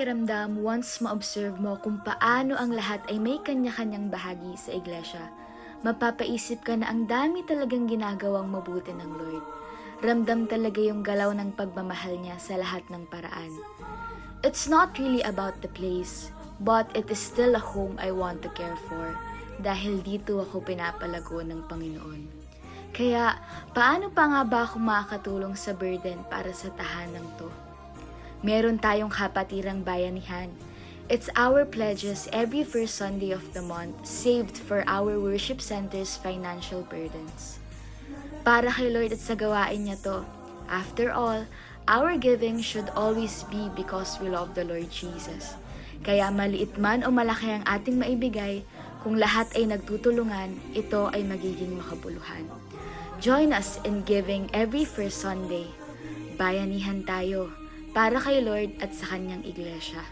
pakiramdam once ma-observe mo kung paano ang lahat ay may kanya-kanyang bahagi sa iglesia? Mapapaisip ka na ang dami talagang ginagawang mabuti ng Lord. Ramdam talaga yung galaw ng pagmamahal niya sa lahat ng paraan. It's not really about the place, but it is still a home I want to care for dahil dito ako pinapalago ng Panginoon. Kaya, paano pa nga ba ako makakatulong sa burden para sa tahanang to? Meron tayong kapatirang bayanihan. It's our pledges every first Sunday of the month saved for our worship center's financial burdens. Para kay Lord at sa gawain niya to. After all, our giving should always be because we love the Lord Jesus. Kaya maliit man o malaki ang ating maibigay, kung lahat ay nagtutulungan, ito ay magiging makabuluhan. Join us in giving every first Sunday. Bayanihan tayo para kay Lord at sa kanyang iglesia.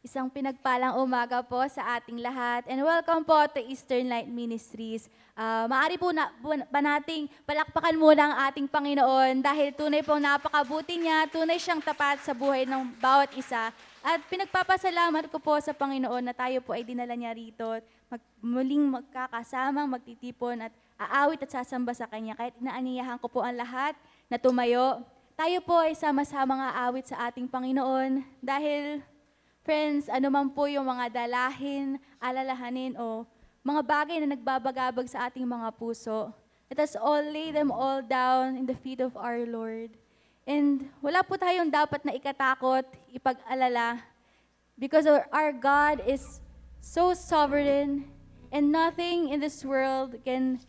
Isang pinagpalang umaga po sa ating lahat and welcome po to Eastern Light Ministries. Maaari po ba nating palakpakan muna ang ating Panginoon dahil tunay pong napakabuti niya, tunay siyang tapat sa buhay ng bawat isa. At pinagpapasalamat ko po sa Panginoon na tayo po ay dinala niya rito, muling magkakasamang, magtitipon at aawit at sasamba sa Kanya. Kahit inaaniyahan ko po ang lahat na tumayo, tayo po ay sama-samang aawit sa ating Panginoon dahil friends, ano man po yung mga dalahin, alalahanin o mga bagay na nagbabagabag sa ating mga puso, let us all lay them all down in the feet of our Lord. And wala po tayong dapat na ikatakot, ipag-alala, because our God is so sovereign and nothing in this world can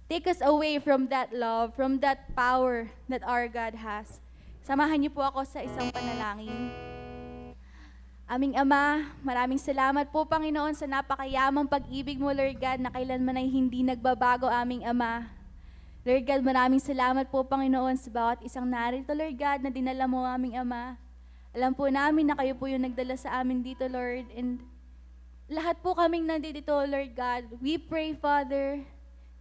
take us away from that love, from that power that our God has. Samahan niyo po ako sa isang panalangin. Aming Ama, maraming salamat po Panginoon sa napakayamang pag-ibig mo, Lord God, na kailanman ay hindi nagbabago, aming Ama. Lord God, maraming salamat po Panginoon sa bawat isang narito, Lord God, na dinala mo, aming Ama. Alam po namin na kayo po yung nagdala sa amin dito, Lord, and lahat po kaming nandito, Lord God. We pray, Father,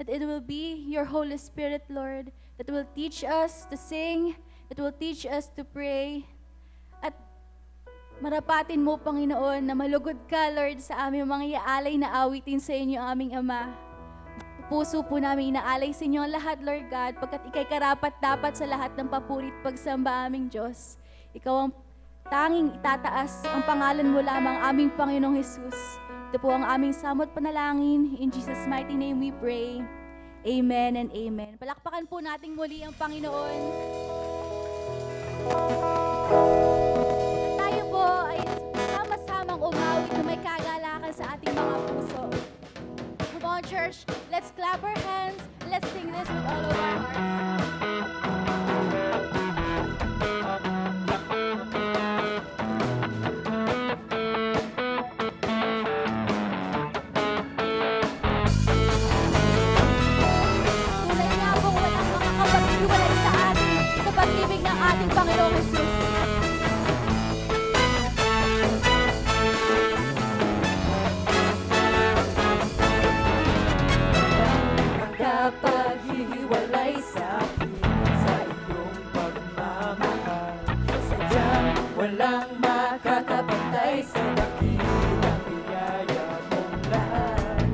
that it will be your Holy Spirit, Lord, that will teach us to sing, that will teach us to pray, at marapatin mo, Panginoon, na malugod ka, Lord, sa aming mga iaalay na awitin sa inyo, aming Ama. Puso po namin inaalay sa inyo ang lahat, Lord God, pagkat ikay karapat-dapat sa lahat ng papurit pagsamba, aming Diyos. Ikaw ang tanging itataas ang pangalan mo lamang, aming Panginoong Jesus. Ito po ang aming samot panalangin. In Jesus' mighty name we pray. Amen and amen. Palakpakan po natin muli ang Panginoon. Tayo po ay sama-samang umawit na may kagalakan sa ating mga puso. Come on, church, let's clap our hands. Let's sing this with all of our hearts. Tunay nga pong walang makakapag-iwalay sa atin sa pag-ibig ng ating Panginoong Jesus. Kapag-hiwalay sa akin sa iyong pagmamahal, sadyang walang makakapantay sa dakilang biyaya mong lahat.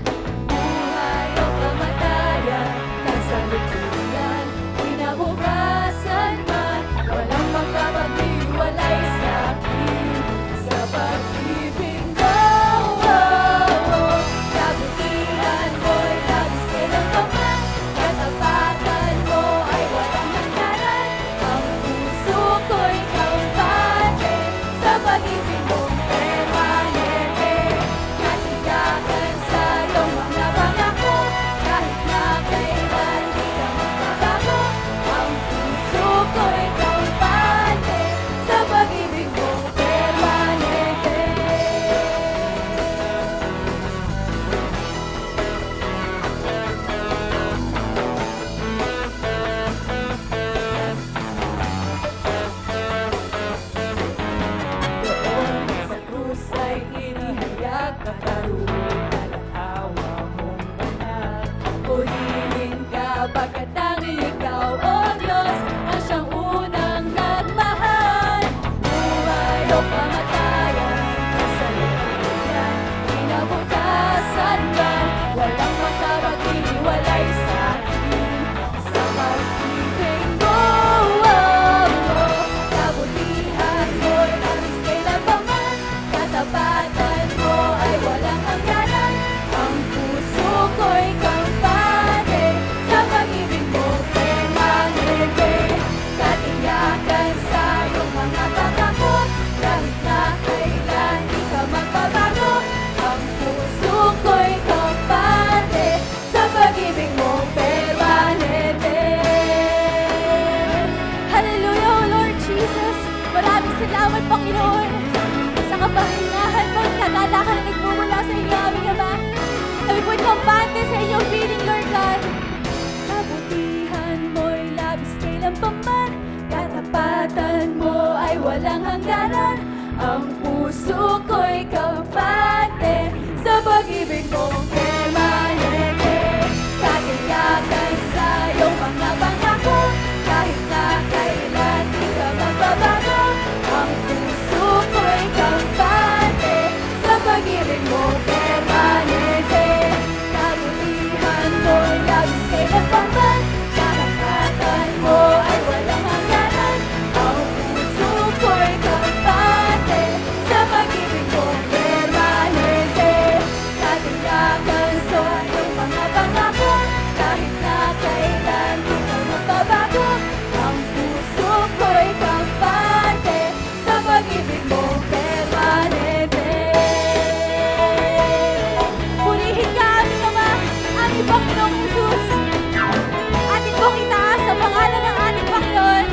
Buhay o kamatayan, kasalukuyan, kinabukasan man, walang makakapag-hiwalay sa akin sa pag-ibig mo. Kabutihan mo'y labis kailangaman, katapatan Sapagkat tanging ikaw, O Diyos, ang siyang unang nagmahal. Buhay o kamatayan, kasalukuyan, kinabukasan man, walang makapag-iwalay sa akin. Sa pag-ibig mo, kabutihan mo'y labis kailanman, katapatan mo ay walang hangganan. Ang puso ko'y kampante, sa pag-ibig mo permanente. Katiyakan sa iyong mga pangako, kahit na kailan di ka magbabago. Ang puso ko'y kampante, sa pag-ibig mo permanente. Hallelujah, O Lord Jesus! Maraming salamat, Panginoon, sa kapahingahan mo, kagalakan na nagmumula sa inyo, aming Ama. Kami po'y kampante sa inyong piling, Lord God. Kabutihan mo'y labis kailanman, katapatan mo ay walang hangganan. Ang puso ko'y kampante, sa pag-ibig mo permanente. Katiyakan sa iyong mga pangako, kahit na kailan di ka magbabago. Ang puso ko'y kampante, sa pag-ibig mo permanente. Kabutihan mo'y labis kailanman, katapatan mo ay walang hangganan. Ang puso ko'y kampante, sa pag-ibig mo permanente. Katiyakan sa iyong mga pangako, kahit na kailan di ka magbabago. Ang puso ko'y kampante, sa pag-ibig mo permanente. Purihin ka, aming Ama, aming Panginoong Jesus. Atin pong itaas sa pangalan ng ating Panginoon.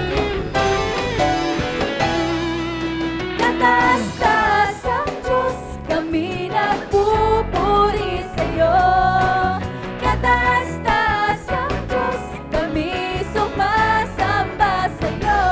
Kataas-taas ang Diyos, kami nagpupuri sa'yo. Kataas-taas ang Diyos, kami sumasamba sa'yo.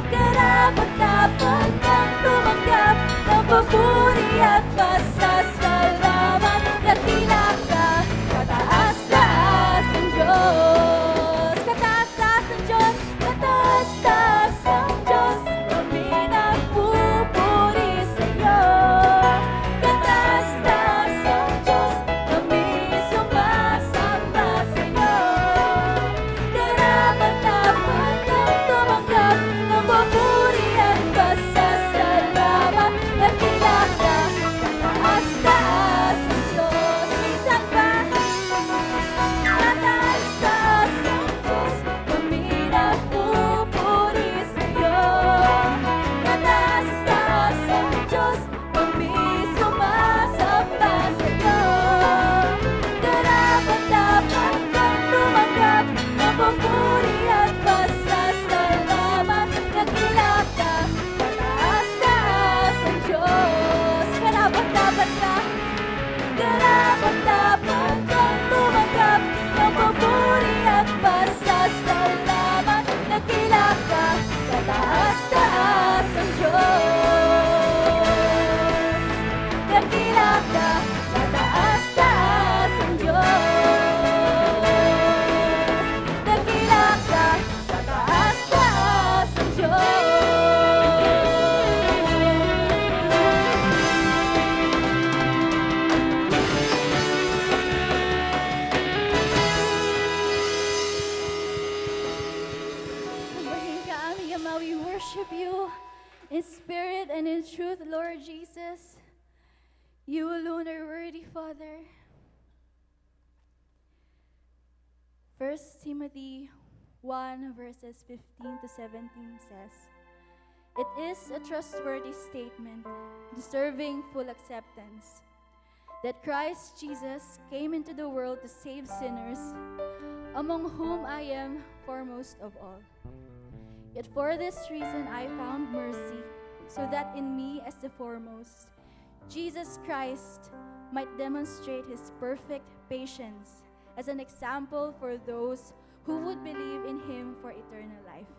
Karapat-dapat kang tumanggap ng papuri at pasasalamat. Dakila ka, kataas-taas ang Diyos. Kataas-taas ang Diyos, kataas-taas ang Diyos, kami nagpupuri sa'yo. Kataas-taas ang Diyos, kami sumasamba sa'yo. Karapat-dapat kang tumanggap ng papuri at pasasalamat. Dakila ka, kataas-taas ang Diyos. Minsan ba? Kataas-taas ang Diyos, kami nagpupuri sa'yo. Kataas-taas ang Diyos, kami sumasamba sa'yo. Karapat-dapat kang tumanggap ng papuri at pasasalamat. Dakila ka, kataas-taas ang Diyos. Karapat-dapat ka, karapat-dapat kang tumanggap ng papuri at pasasalamat. Dakila ka, kataas-taas ang Diyos. Dakila ka, kataas-taas ang Diyos. Dakila ka, kataas-taas ang Diyos. Sambahin ka, aming Ama, we worship you in spirit and in truth, Lord Jesus. You alone are worthy, Father. 1 Timothy 1 verses 15 to 17 says, "It is a trustworthy statement, deserving full acceptance, that Christ Jesus came into the world to save sinners, among whom I am foremost of all. Yet for this reason I found mercy, so that in me as the foremost, Jesus Christ might demonstrate his perfect patience as an example for those who would believe in him for eternal life.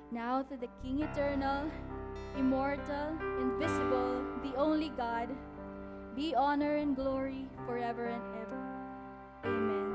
Now to the King eternal, immortal, invisible, the only God, be honor and glory forever and ever. Amen."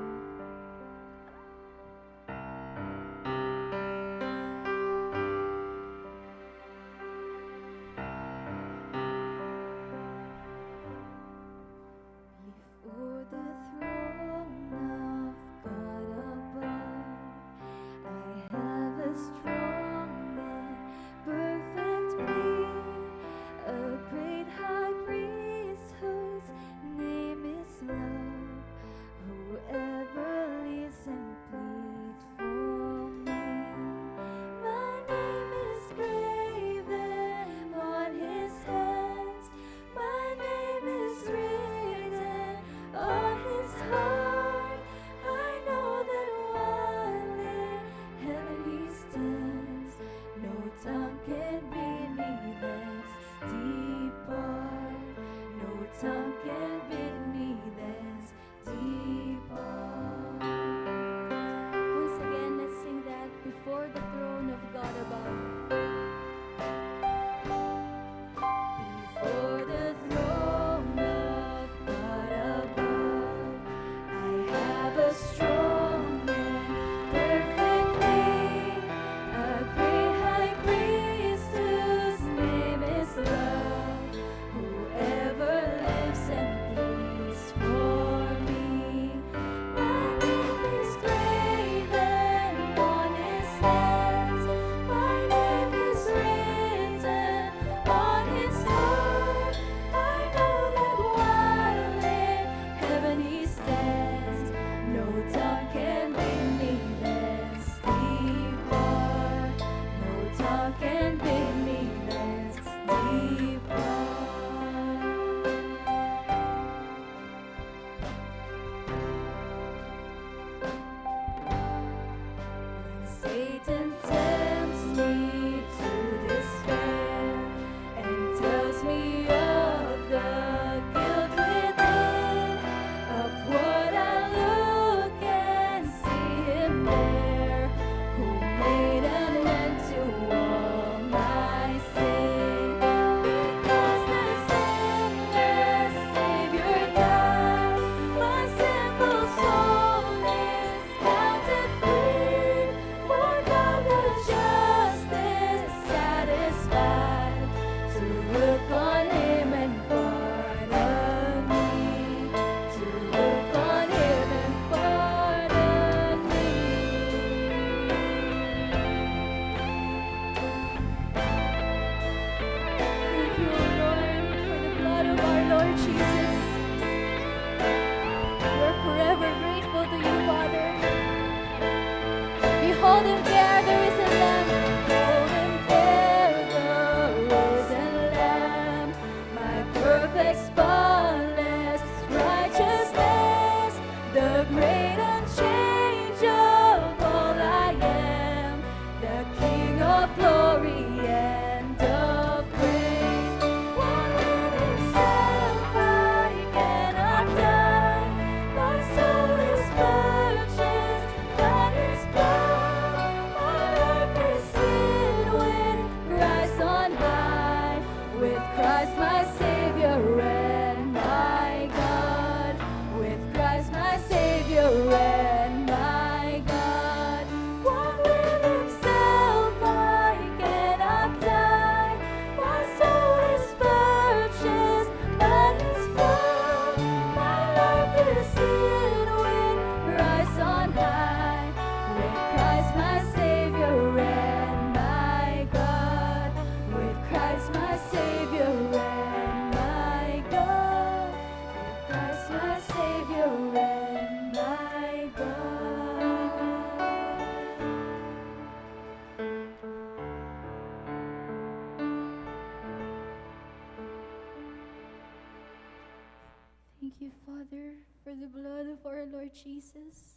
Father, for the blood of our Lord Jesus.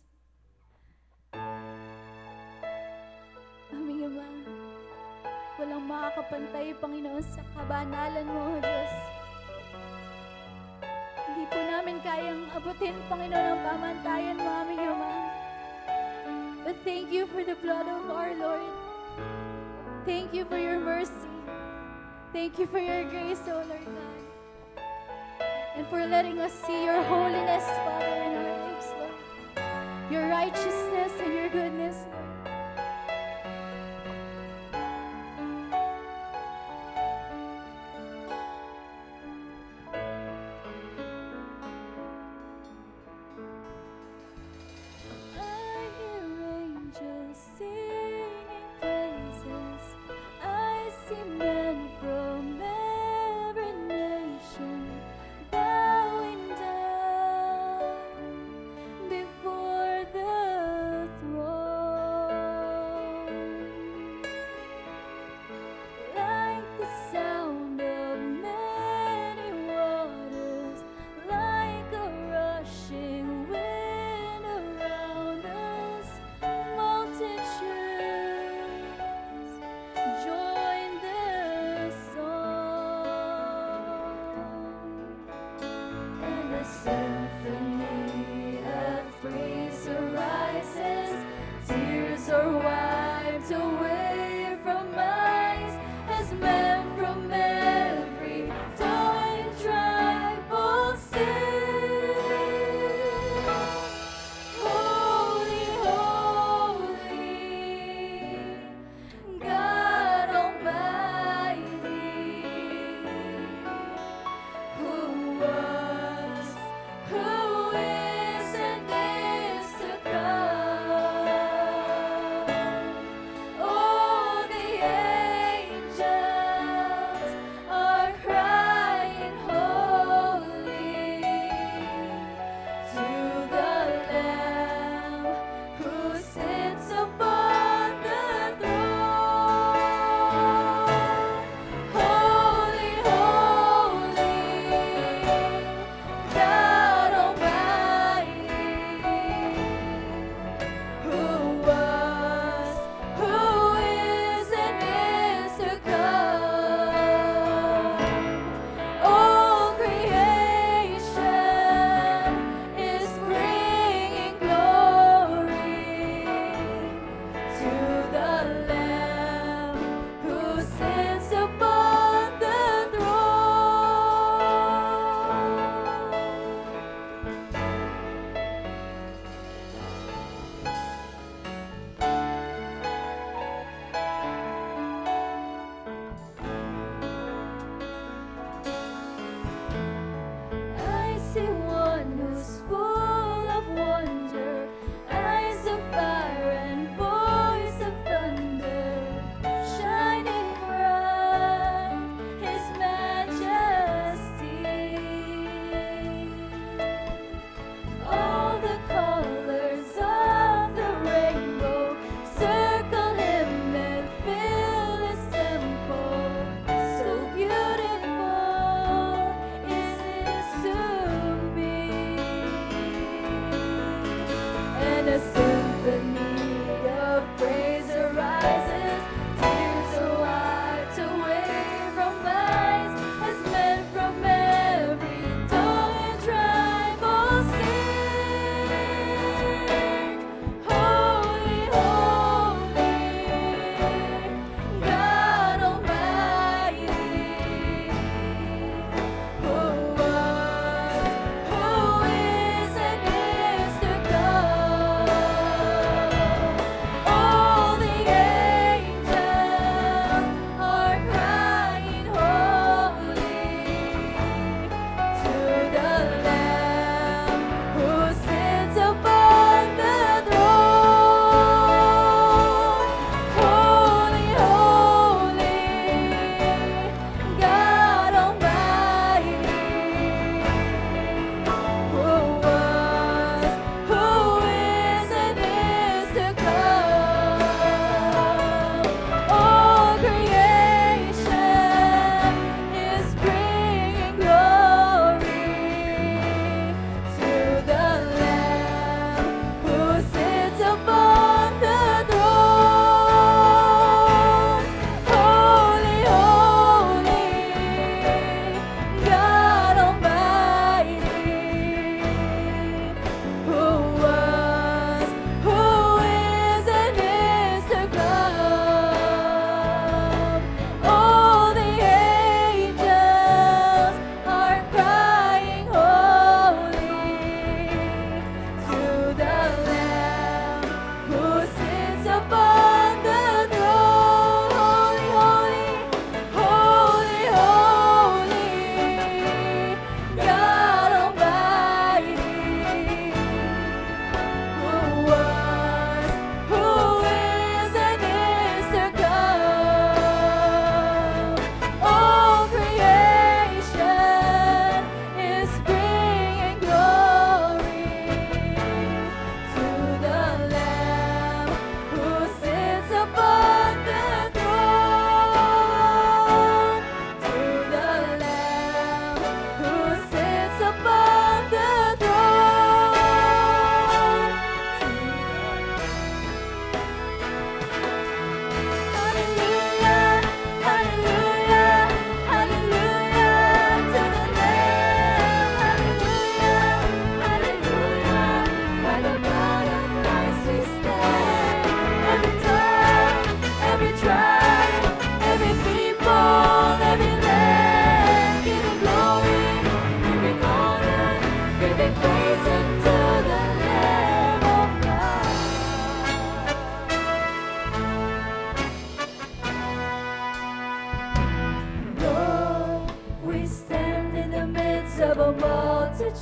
Aming Ama, walang makakapantay, Panginoon, sa kabanalan mo, O Diyos. Hindi po namin kayang abutin, Panginoon, ang pamantayan mo, aming Ama. But thank you for the blood of our Lord. Thank you for your mercy. Thank you for your grace, O Lord God. And for letting us see your holiness, Father, in our lives, Lord. Your righteousness and your goodness, Lord. I hear angels singing praises. I see men from every nation bowing down before the throne.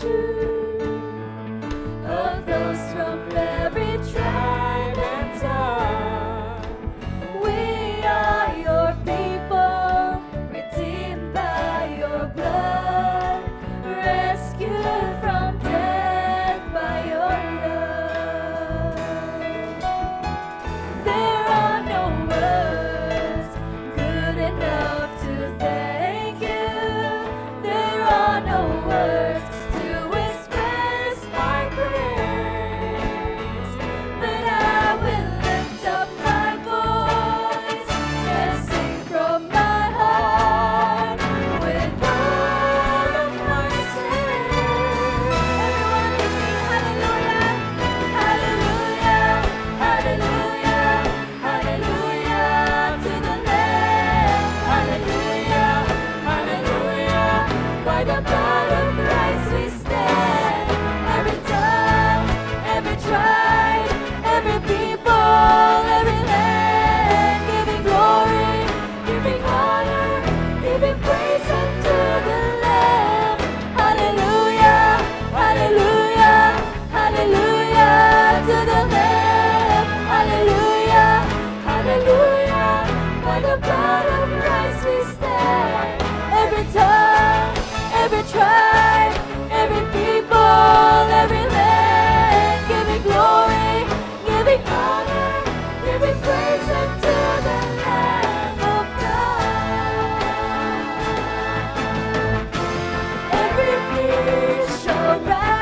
multitude of those from every tribe and tongue. We are your people, redeemed by your blood, rescued from death by your love. There are no words good enough to thank you. There are no words to express my praise, but I will lift up my voice and sing from my heart with all of my strength. Everyone can sing hallelujah, hallelujah, hallelujah, hallelujah to the Lamb. Hallelujah, hallelujah. By the blood of Christ we stand. Every tongue, every tribe, every people, every land, giving glory, giving honor, giving praise unto the Lamb. Hallelujah, hallelujah, hallelujah to the Lamb. Hallelujah, hallelujah. By the blood of Christ we stand. Every tongue, every tribe, every people, every land, giving glory, giving honor, giving praise unto the Lamb of God. Every knee shall bow,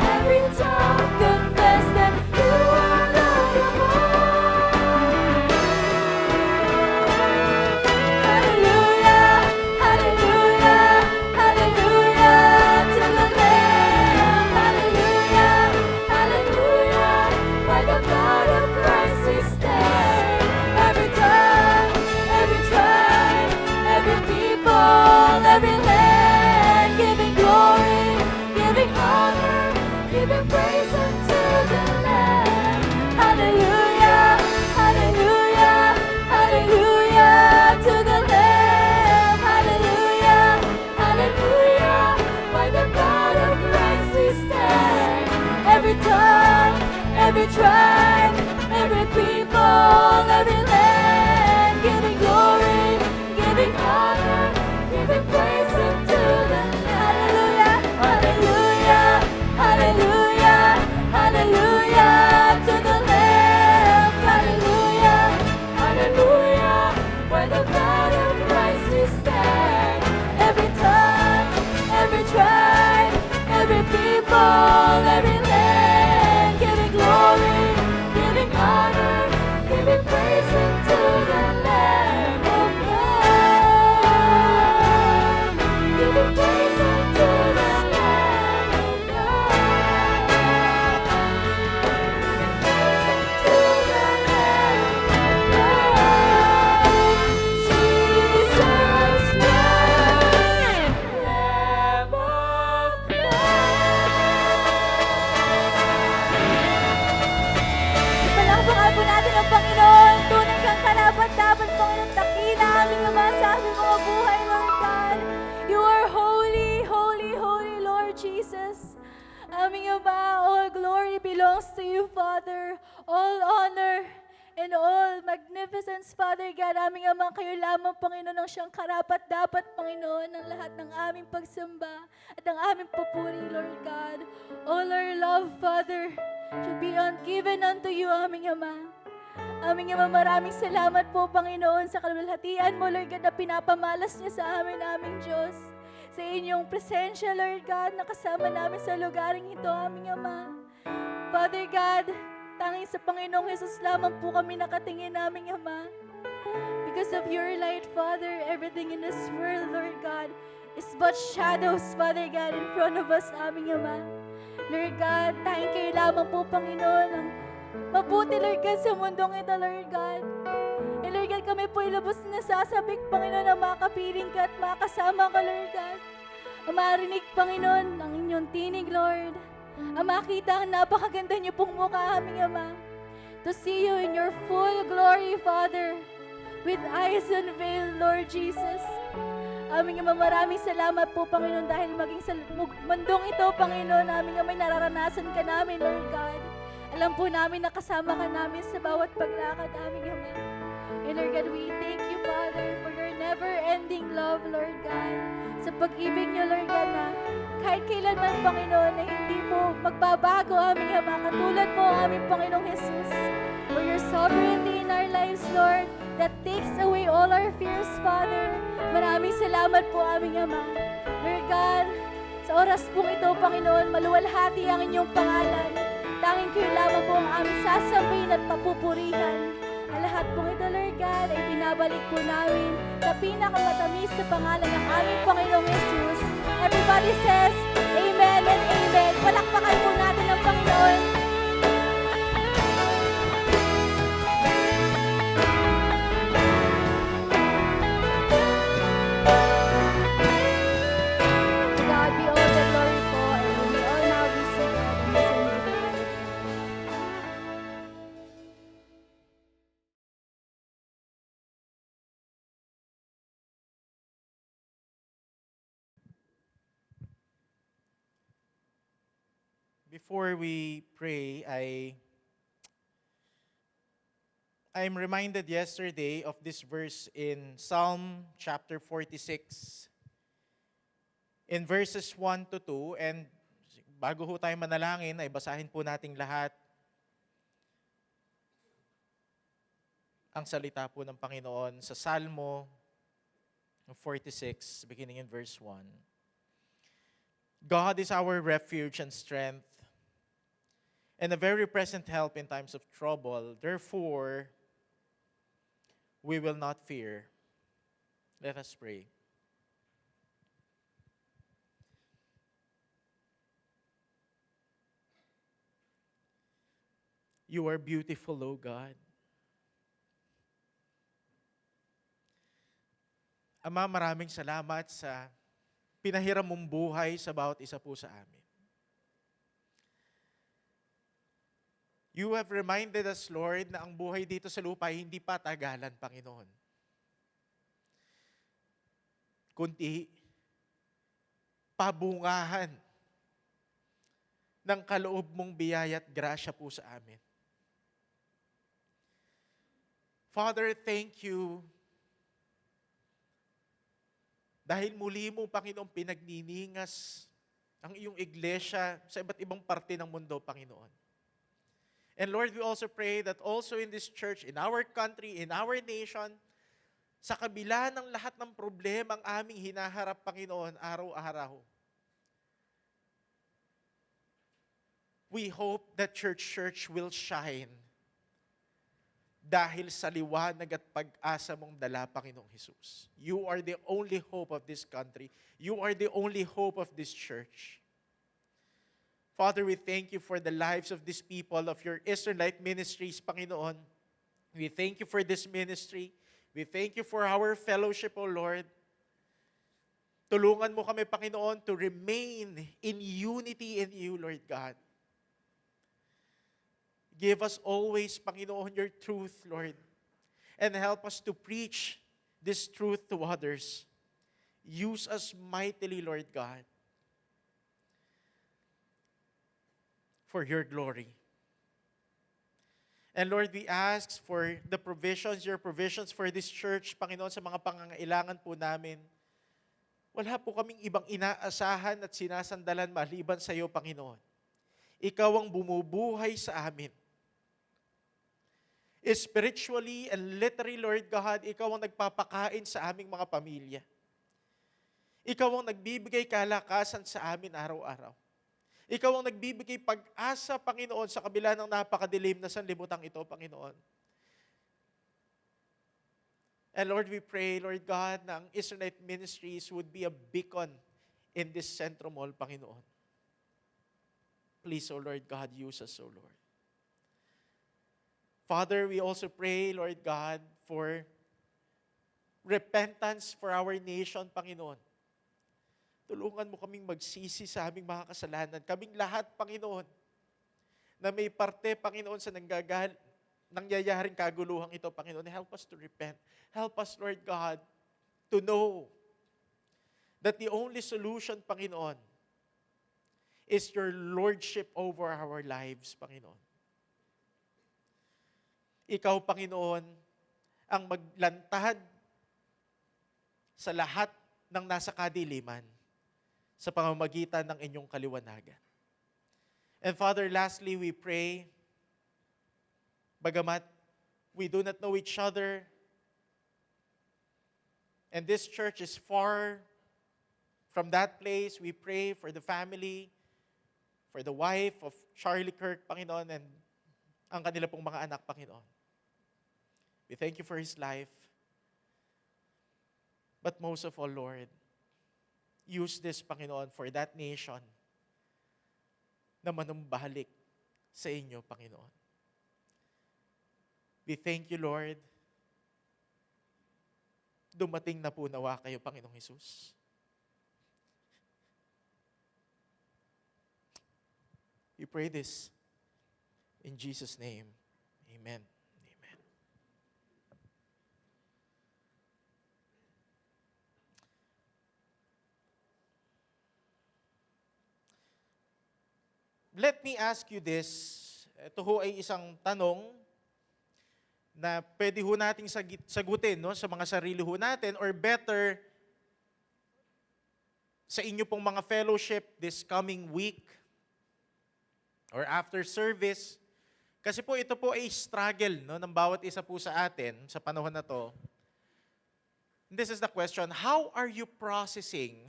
every tongue confess that you are Lord of Hallelujah, hallelujah, hallelujah to the Lamb. Hallelujah, hallelujah. By the blood of Christ we stand. Every tongue, every tribe, every people, every land, giving glory, giving honor, giving praise unto the Lamb. Hallelujah, hallelujah, hallelujah to the Lamb. Hallelujah, hallelujah. By the blood of Christ we stand. Every tongue, every tribe, every people, every land, giving glory, giving honor, giving praise unto the Lamb. Hallelujah, hallelujah, hallelujah, hallelujah to the Lamb. Hallelujah, hallelujah. By the blood of Christ we stand. Every tongue, every tribe, every people, every land, giving glory, giving honor, giving praise unto the Lamb of God. Giving praise unto the Lamb of God. Praise unto the Lamb of God. Jesus Christ, Lamb of Palakpakan po natin ang Panginoon. Tunay kang karapat-dapat, Panginoon, dakila aming Ama sa aming mga buhay, Lord God. You are holy, holy, holy, Lord Jesus. Aming Ama, all glory belongs to you, Father. All honor and all magnificence, Father God. Aming Ama, kayo lamang, Panginoon, ang siyang karapat-dapat, Panginoon, ng lahat ng aming pagsamba at ng aming papuri, Lord God. All our love, Father, should be given unto you, aming Ama. Aming Ama, maraming salamat po, Panginoon, sa kaluwalhatian mo, Lord God, na pinapamalas niyo sa amin, aming Diyos. Sa inyong presensya, Lord God, nakasama namin sa lugaring ito, aming Ama. Father God, tanging sa Panginoong Jesus lamang po kami nakatingin, aming Ama. Because of your light, Father, everything in this world, Lord God, is but shadows, Father God, in front of us, aming Ama. Lord God, tanging kayo lamang po, Panginoon, ang mabuti, Lord God, sa mundong ito, Lord God. And Lord God, kami po ilubos na sasabik, Panginoon, na makapiling ka at makasama ka, Lord God. Ang marinig, Panginoon, ang inyong tinig, Lord. Ang makita ang napakaganda niyo pong mukha, aming Ama. To see you in your full glory, Father, with eyes unveiled, Lord Jesus. Aming Ama, maraming salamat po, Panginoon, dahil maging sa mundong ito, Panginoon, aming Ama, nararanasan ka namin, Lord God. Alam po namin na kasama ka namin sa bawat paglakad, aming Ama. And Lord God, we thank you, Father, for your never-ending love, Lord God. Sa pag-ibig niyo, Lord God, na kahit kailanman, Panginoon, na hindi po magbabago, aming Ama, katulad po ang aming Panginoong Jesus. For your sovereignty in our lives, Lord, that takes away all our fears, Father. Maraming salamat po, aming Ama. Lord God, sa oras pong ito, Panginoon, maluwalhati ang inyong pangalan. Tanging kayo lamang po ang aming sasabihin at papupurihan. Ang lahat pong ito, Lord God, ay binabalik po namin sa pinakamatamis sa pangalan ng aming Panginoong Jesus. Everybody says, Amen and Amen. Palakpakan po natin ang Panginoon. To God be all the glory po, and we all now be seated and listen to the word. Before we pray, I'm reminded yesterday of this verse in Psalm chapter 46, in verses 1 to 2, and bago ho tayo manalangin, ay basahin po nating lahat ang salita po ng Panginoon sa Salmo 46, beginning in verse 1. God is our refuge and strength, and a very present help in times of trouble. Therefore, we will not fear. Let us pray. You are beautiful, O God. Ama, maraming salamat sa pinahiram mong buhay sa bawat isa po sa amin. You have reminded us, Lord, na ang buhay dito sa lupa ay hindi patagalan, Panginoon. Kundi pabungahan ng kaloob mong biyaya at grasya po sa amin. Father, thank you dahil muli mo, Panginoon, pinagniningas ang iyong iglesia sa iba't ibang parte ng mundo, Panginoon. And Lord, we also pray that also in this church, in our country, in our nation, sa kabila ng lahat ng problema ang aming hinaharap, Panginoon, araw-araw, we hope that church will shine dahil sa liwanag at pag-asa mong dala, Panginoong Jesus. You are the only hope of this country. You are the only hope of this church. Father, we thank you for the lives of these people, of your Eastern Light Ministries, Panginoon. We thank you for this ministry. We thank you for our fellowship, O Lord. Tulungan mo kami, Panginoon, to remain in unity in you, Lord God. Give us always, Panginoon, your truth, Lord. And help us to preach this truth to others. Use us mightily, Lord God, for your glory. And Lord, we ask for the provisions, your provisions for this church, Panginoon, sa mga pangangailangan po namin. Wala po kaming ibang inaasahan at sinasandalan maliban sa iyo, Panginoon. Ikaw ang bumubuhay sa amin. Spiritually and literally, Lord God, ikaw ang nagpapakain sa aming mga pamilya. Ikaw ang nagbibigay kalakasan sa amin araw-araw. Ikaw ang nagbibigay pag-asa, Panginoon, sa kabila ng napakadilim na sanlibutan ito, Panginoon. And Lord, we pray, Lord God, na ang Eastern Light Ministries would be a beacon in this Centro Mall, Panginoon. Please, O Lord God, use us, O Lord. Father, we also pray, Lord God, for repentance for our nation, Panginoon. Tulungan mo kaming magsisi sa aming mga kasalanan. Kaming lahat, Panginoon, na may parte, Panginoon, sa nangyayaring kaguluhang ito, Panginoon. Help us to repent. Help us, Lord God, to know that the only solution, Panginoon, is your lordship over our lives, Panginoon. Ikaw, Panginoon, ang maglantad sa lahat ng nasa kadiliman sa pamamagitan ng inyong kaliwanagan. And Father, lastly, we pray, bagamat we do not know each other, and this church is far from that place, we pray for the family, for the wife of Charlie Kirk, Panginoon, and ang kanila pong mga anak, Panginoon. We thank you for his life. But most of all, Lord, use this, Panginoon, for that nation na manumbalik sa inyo, Panginoon. We thank you, Lord. Dumating na po nawa kayo, Panginoong Hesus. We pray this in Jesus' name. Amen. Amen. Let me ask you this. Ito ho ay isang tanong na pwede ho nating sagutin, no, sa mga sarili ho natin, or better, sa inyo pong mga fellowship this coming week or after service. Kasi po ito po ay struggle, no, ng bawat isa po sa atin sa panahon na to. This is the question, how are you processing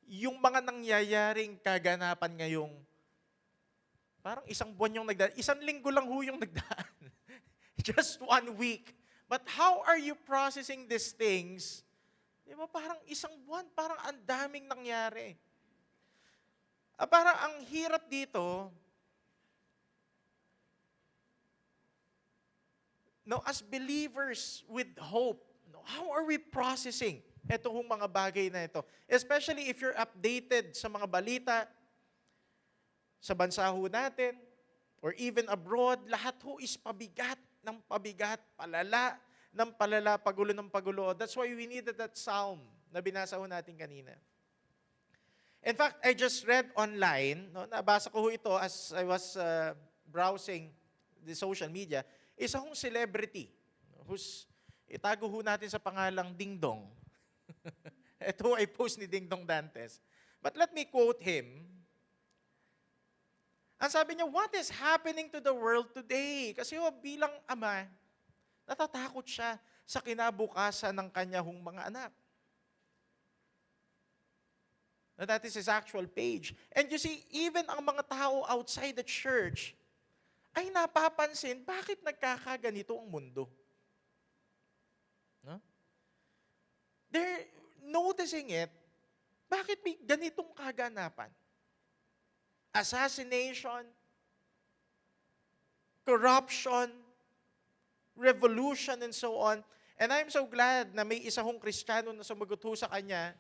yung mga nangyayaring kaganapan ngayong parang isang buwan yung nagdaan, isang linggo lang ho yung nagdaan. Just 1 week. But how are you processing these things? Di ba, parang isang buwan, parang ang daming nangyari. Parang ang hirap dito, no, as believers with hope, no, how are we processing itong mga bagay na ito? Especially if you're updated sa mga balita, sa bansa ho natin, or even abroad, lahat ho is pabigat ng pabigat, palala ng palala, pagulo ng pagulo. That's why we needed that psalm na binasa ho natin kanina. In fact, I just read online, no, nabasa ko ho ito as I was browsing the social media, isa hong celebrity, who's itago ho natin sa pangalang Ding Dong. Ito ay post ni Ding Dong Dantes. But let me quote him. Ang sabi niya, what is happening to the world today? Kasi bilang ama, natatakot siya sa kinabukasan ng kanyang mga anak. That is his actual page. And you see, even ang mga tao outside the church ay napapansin, bakit nagkakaganito ang mundo? No? They're noticing it, bakit may ganitong kaganapan? Assassination, corruption, revolution, and so on. And I'm so glad na may isa hong Kristiyano na sumagot ho sa kanya,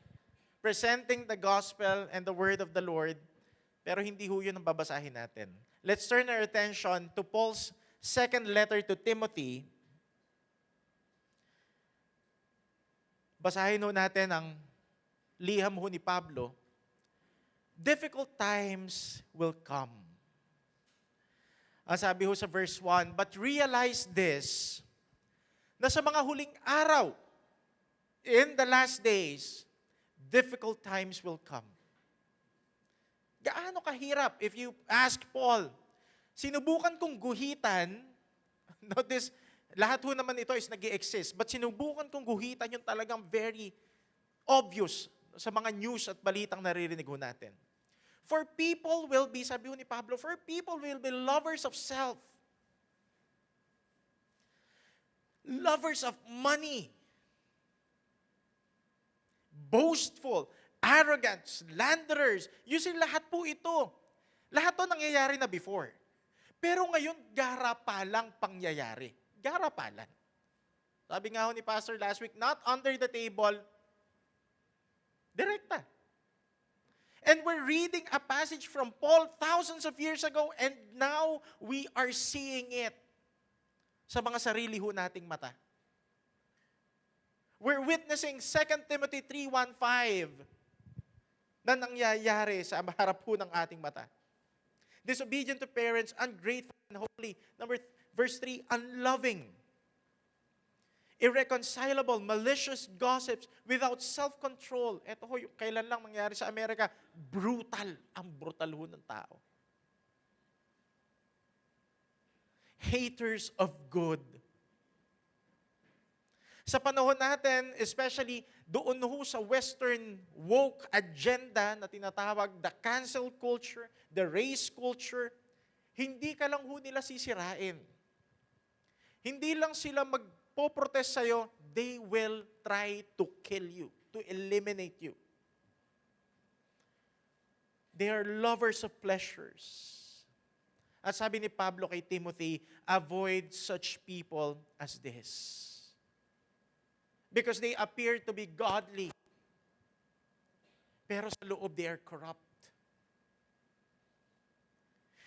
presenting the gospel and the word of the Lord, pero hindi ho yun ang babasahin natin. Let's turn our attention to Paul's second letter to Timothy. Basahin ho natin ang liham ho ni Pablo. Difficult times will come. Ang sabi ho sa verse 1, but realize this, na sa mga huling araw, in the last days, difficult times will come. Gaano kahirap? If you ask Paul, sinubukan kong guhitan, notice, lahat ho naman ito is nag-i-exist, but sinubukan kong guhitan yung talagang very obvious sa mga news at balitang naririnig ho natin. For people will be, sabi ho ni Pablo, for people will be lovers of self, lovers of money, boastful, arrogant, slanderers. You see, lahat po ito. Lahat to nangyayari na before. Pero ngayon, garapalang pangyayari. Garapalan. Sabi nga ho ni Pastor last week, not under the table, direkta. And we're reading a passage from Paul thousands of years ago, and now we are seeing it sa mga sarili ho nating mata. We're witnessing 2 Timothy 3:1-5 na nangyayari sa harap po ng ating mata. Disobedient to parents, ungrateful and holy. Verse 3, unloving, irreconcilable, malicious gossips, without self-control. Ito ho, yung kailan lang mangyari sa Amerika, brutal. Ang brutal ho ng tao. Haters of good. Sa panahon natin, especially doon ho sa Western woke agenda na tinatawag the cancel culture, the race culture, hindi ka lang ho nila sisirain. Hindi lang sila magpo-protest sa'yo, they will try to kill you, to eliminate you. They are lovers of pleasures. At sabi ni Pablo kay Timothy, avoid such people as this. Because they appear to be godly. Pero sa loob, they are corrupt.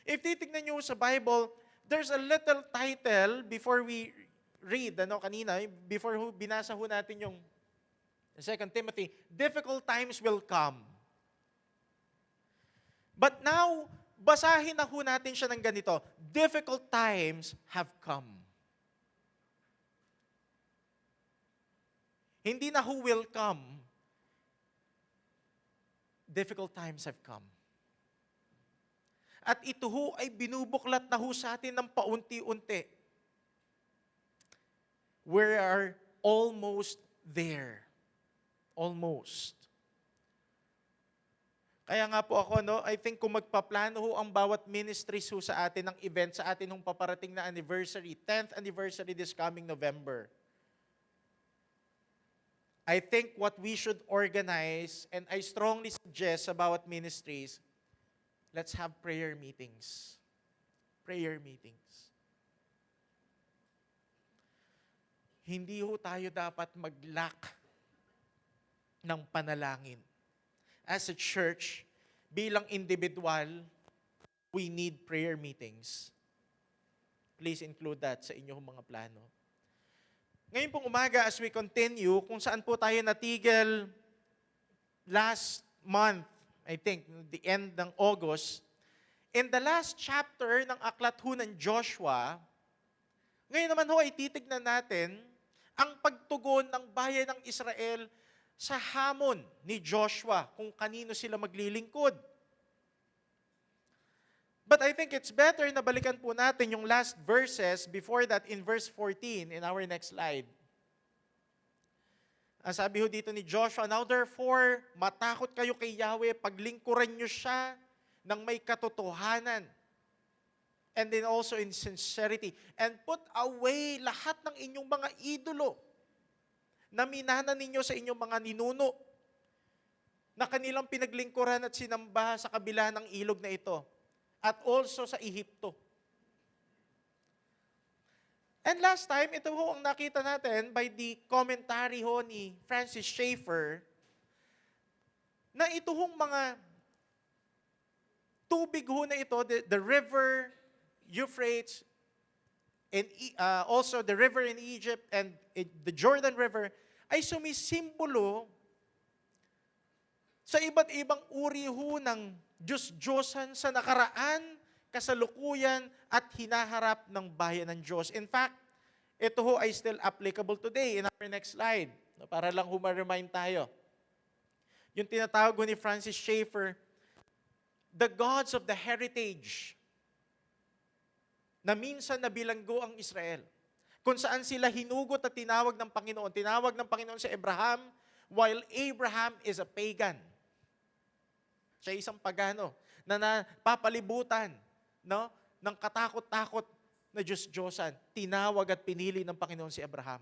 If titignan nyo sa Bible, there's a little title before we read, kanina, before binasa ho natin yung 2 Timothy, difficult times will come. But now, basahin na ho natin siya ng ganito, difficult times have come. Hindi na who will come. Difficult times have come. At ito ho ay binubuklat na ho sa atin ng paunti-unti. We are almost there. Almost. Kaya nga po ako, I think kung magpaplano ho ang bawat ministries ho sa atin ng event, sa atin ng paparating na anniversary, 10th anniversary this coming November, I think what we should organize, and I strongly suggest sa bawat ministries, let's have prayer meetings. Prayer meetings. Hindi ho tayo dapat mag-lack ng panalangin. As a church, bilang individual, we need prayer meetings. Please include that sa inyong mga plano. Ngayon pong umaga, as we continue, kung saan po tayo natigil last month, I think, the end ng August, in the last chapter ng aklat ho ng Joshua, ngayon naman ho ay titignan natin ang pagtugon ng bayan ng Israel sa hamon ni Joshua kung kanino sila maglilingkod. But I think it's better na balikan po natin yung last verses before that in verse 14 in our next slide. Ang sabi ho dito ni Joshua, now therefore, matakot kayo kay Yahweh, paglingkuran nyo siya ng may katotohanan. And then also in sincerity. And put away lahat ng inyong mga idolo na minana ninyo sa inyong mga ninuno na kanilang pinaglingkuran at sinamba sa kabila ng ilog na ito. At also sa Ehipto. And last time, ito ho ang nakita natin by the commentary ho ni Francis Schaeffer, na ito hong mga tubig ho na ito, the river Euphrates, and also the river in Egypt and the Jordan River, ay sumisimbolo sa iba't ibang uri ho ng Diyos-Diyosan sa nakaraan, kasalukuyan, at hinaharap ng bayan ng Diyos. In fact, ito ho ay still applicable today in our next slide. Para lang remind tayo. Yung tinatawag ni Francis Schaeffer, the gods of the heritage, na minsan nabilanggo ang Israel. Kung saan sila hinugot at tinawag ng Panginoon. Tinawag ng Panginoon si Abraham, while Abraham is a pagan. Siya isang pagano na napapalibutan ng katakot-takot na Diyos-Diyosan. Tinawag at pinili ng Panginoon si Abraham.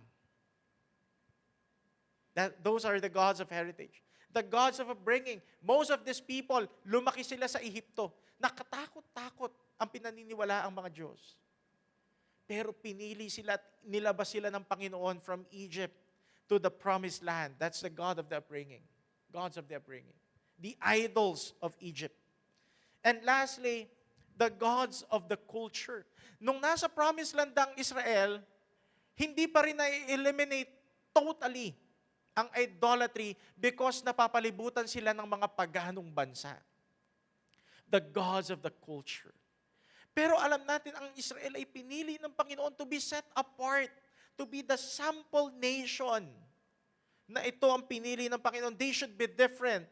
Those are the gods of heritage. The gods of upbringing. Most of these people, lumaki sila sa Ehipto. Nakatakot-takot ang pinaniniwala ang mga Diyos. Pero pinili sila at nilabas sila ng Panginoon from Egypt to the promised land. That's the God of the upbringing. Gods of the upbringing. The idols of Egypt. And lastly, the gods of the culture. Nung nasa promised land ang Israel, hindi pa rin na-eliminate totally ang idolatry because napapalibutan sila ng mga paganong bansa. The gods of the culture. Pero alam natin, ang Israel ay pinili ng Panginoon to be set apart, to be the sample nation. Na ito ang pinili ng Panginoon. They should be different.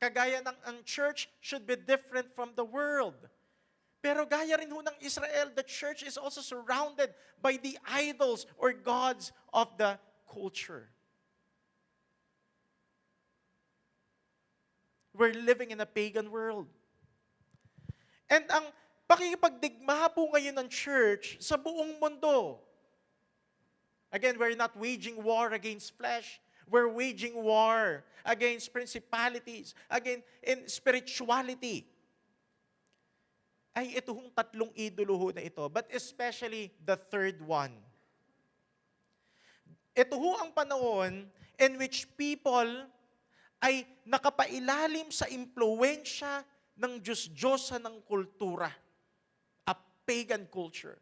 Kagaya ng ang church should be different from the world. Pero gaya rin ho ng Israel, the church is also surrounded by the idols or gods of the culture. We're living in a pagan world. And ang pakikipagdigma po ngayon ng church sa buong mundo. Again, we're not waging war against flesh. We're waging war against principalities, again, in spirituality. Ay ito hong tatlong idolo ho na ito, but especially the third one. Ito ho ang panahon in which people ay nakapailalim sa impluensya ng Diyos-Diyosa ng kultura. A pagan culture.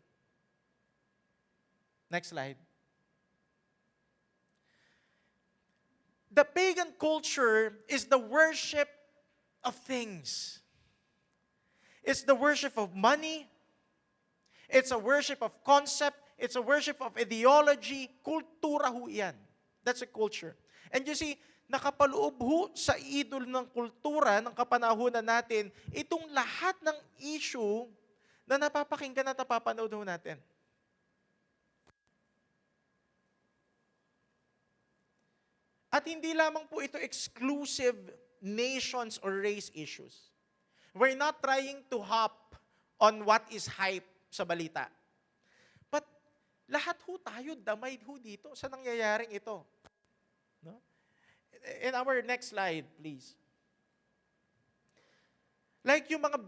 Next slide. The pagan culture is the worship of things. It's the worship of money. It's a worship of concept. It's a worship of ideology. Kultura ho yan. That's a culture. And you see, nakapaloob ho sa idol ng kultura ng kapanahunan natin itong lahat ng issue na napapakinggan at napapanood ho natin. At hindi lamang po ito exclusive nations or race issues. We're not trying to hop on what is hype sa balita. But lahat ho tayo damay ho dito sa nangyayaring ito. No? In our next slide, please. Like yung mga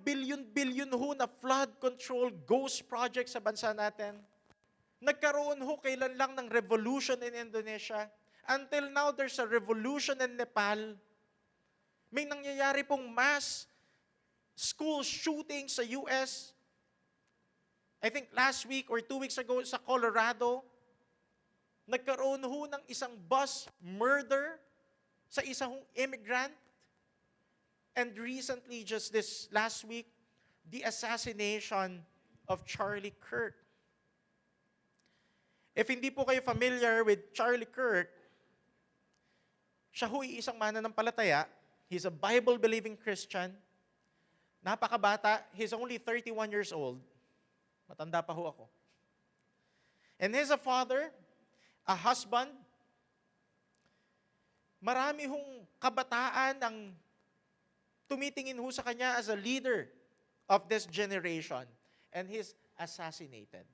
billion ho na flood control ghost project sa bansa natin. Nagkaroon ho kailan lang ng revolution in Indonesia. Until now, there's a revolution in Nepal. May nangyayari pong mass school shooting sa US. I think last week or 2 weeks ago sa Colorado. Nagkaroon ho ng isang bus murder sa isang immigrant. And recently, just this last week, the assassination of Charlie Kirk. If hindi po kayo familiar with Charlie Kirk, siya ho'y isang mananampalataya. He's a Bible-believing Christian. Napakabata. He's only 31 years old. Matanda pa ho ako. And he's a father, a husband. Marami hong kabataan ang tumitingin ho sa kanya as a leader of this generation. And he's assassinated.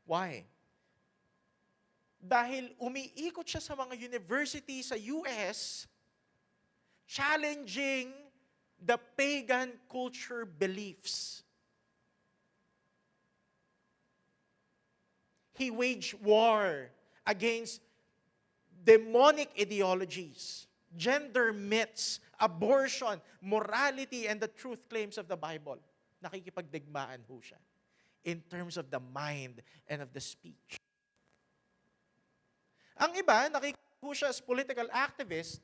Why? Dahil umiikot siya sa mga university sa US, challenging the pagan culture beliefs. He waged war against demonic ideologies, gender myths, abortion, morality, and the truth claims of the Bible. Nakikipagdigmaan ho siya in terms of the mind and of the speech. Ang iba, nakikita ho siya as political activist.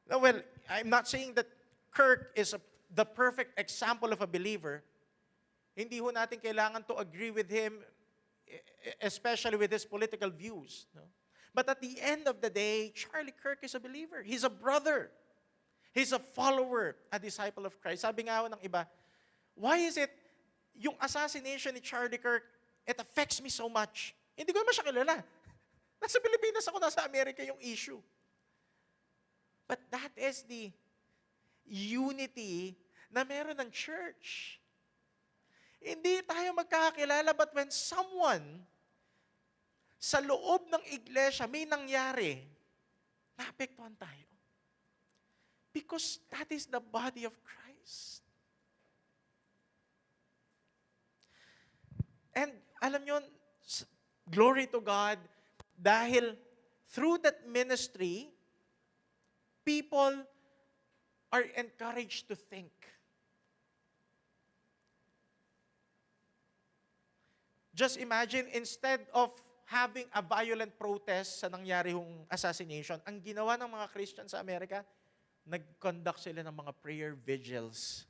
Well, I'm not saying that Kirk is the perfect example of a believer. Hindi ho natin kailangan to agree with him, especially with his political views. No? But at the end of the day, Charlie Kirk is a believer. He's a brother. He's a follower, a disciple of Christ. Sabi nga ho ng iba, why is it yung assassination ni Charlie Kirk, it affects me so much? Hindi ko naman siya kilala. Nasa Pilipinas ako, nasa Amerika yung issue. But that is the unity na meron ng church. Hindi tayo magkakakilala, but when someone sa loob ng iglesia may nangyari, naapektuhan tayo. Because that is the body of Christ. And alam nyo, glory to God, dahil through that ministry, people are encouraged to think. Just imagine, instead of having a violent protest sa nangyari hong assassination, ang ginawa ng mga Christian sa Amerika, nag-conduct sila ng mga prayer vigils.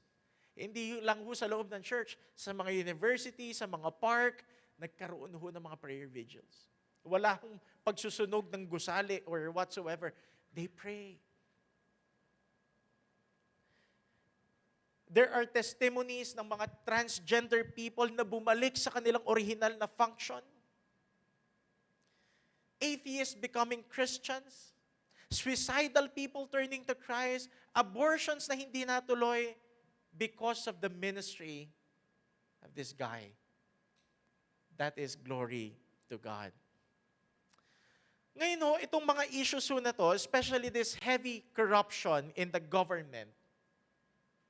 Hindi lang ho sa loob ng church, sa mga university, sa mga park, nagkaroon ho ng mga prayer vigils. Wala hong pagsusunog ng gusali or whatsoever. They pray. There are testimonies ng mga transgender people na bumalik sa kanilang original na function. Atheists becoming Christians. Suicidal people turning to Christ. Abortions na hindi natuloy because of the ministry of this guy. That is glory to God. Ngayon ho, itong mga issues ho na to, especially this heavy corruption in the government,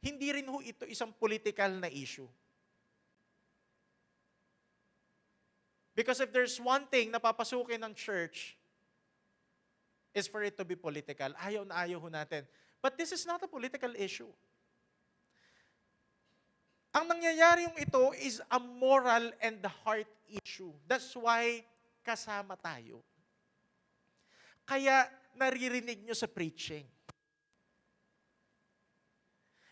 hindi rin ho ito isang political na issue. Because if there's one thing na papasukin ng church, is for it to be political. Ayaw na ayaw ho natin. But this is not a political issue. Ang nangyayari yung ito is a moral and the heart issue. That's why kasama tayo. Kaya naririnig nyo sa preaching.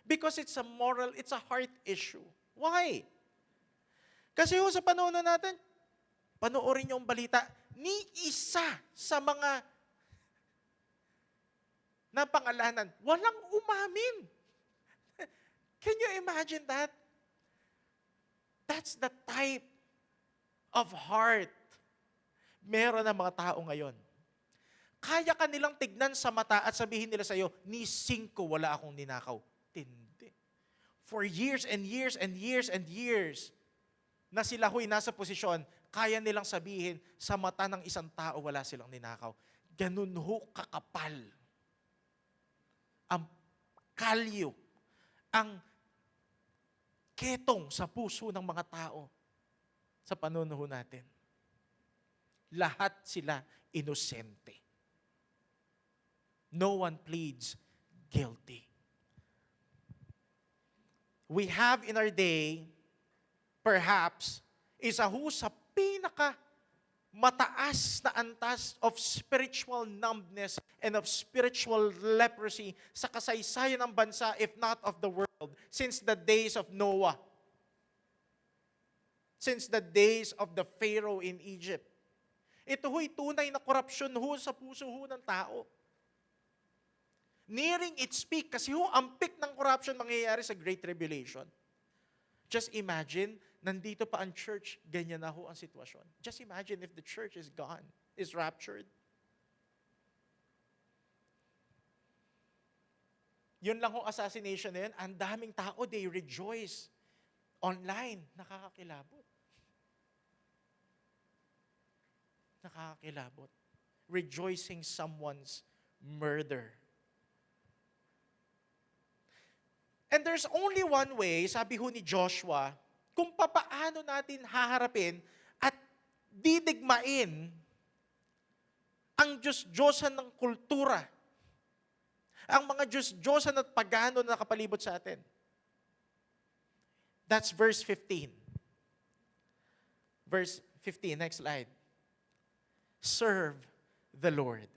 Because it's a moral, it's a heart issue. Why? Kasi ho sa panahon na natin, panoorin niyo ang balita, ni isa sa mga napangalanan, walang umamin. Can you imagine that? That's the type of heart meron ng mga tao ngayon. Kaya ka nilang tignan sa mata at sabihin nila sa iyo, ni 5 wala akong ninakaw. Tindi. For years and years and years and years na sila ho'y nasa posisyon, kaya nilang sabihin sa mata ng isang tao wala silang ninakaw. Ganun ho kakapal. Ang kalyo, ang ketong sa puso ng mga tao sa panunuho natin. Lahat sila inosente. No one pleads guilty. We have in our day, perhaps, isa ho sa pinaka mataas na antas of spiritual numbness and of spiritual leprosy sa kasaysayan ng bansa, if not of the world, since the days of Noah. Since the days of the Pharaoh in Egypt. Ito ho'y tunay na korupsyon ho sa puso ho ng tao. Nearing its peak, kasi ho, ang peak ng corruption mangyayari sa Great Tribulation. Just imagine, nandito pa ang church, ganyan na ho ang sitwasyon. Just imagine if the church is gone, is raptured. Yun lang ho assassination na yun, ang daming tao, they rejoice. Online, nakakakilabot. Nakakakilabot. Rejoicing someone's murder. And there's only one way, sabi ho ni Joshua, kung papaano natin haharapin at didigmain ang Diyos-Diyosan ng kultura, ang mga Diyos-Diyosan at pagano na nakapalibot sa atin. That's verse 15. Verse 15, next slide. Serve the Lord.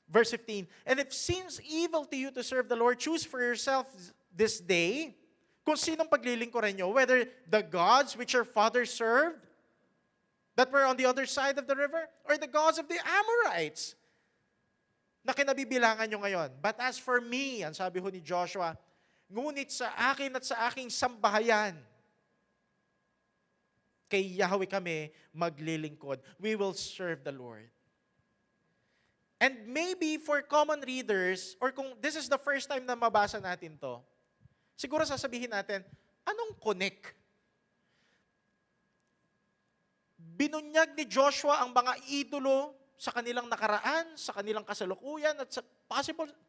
Verse 15, and if it seems evil to you to serve the Lord, choose for yourself this day kung sinong paglilingkuran nyo, whether the gods which your fathers served, that were on the other side of the river, or the gods of the Amorites, na kinabibilangan nyo ngayon. But as for me, ang sabi ho ni Joshua, ngunit sa akin at sa aking sambahayan, kay Yahweh kami maglilingkod. We will serve the Lord. And maybe for common readers, or kung this is the first time na mabasa natin to, siguro sasabihin natin, anong connect? Binunyag ni Joshua ang mga idolo sa kanilang nakaraan, sa kanilang kasalukuyan, at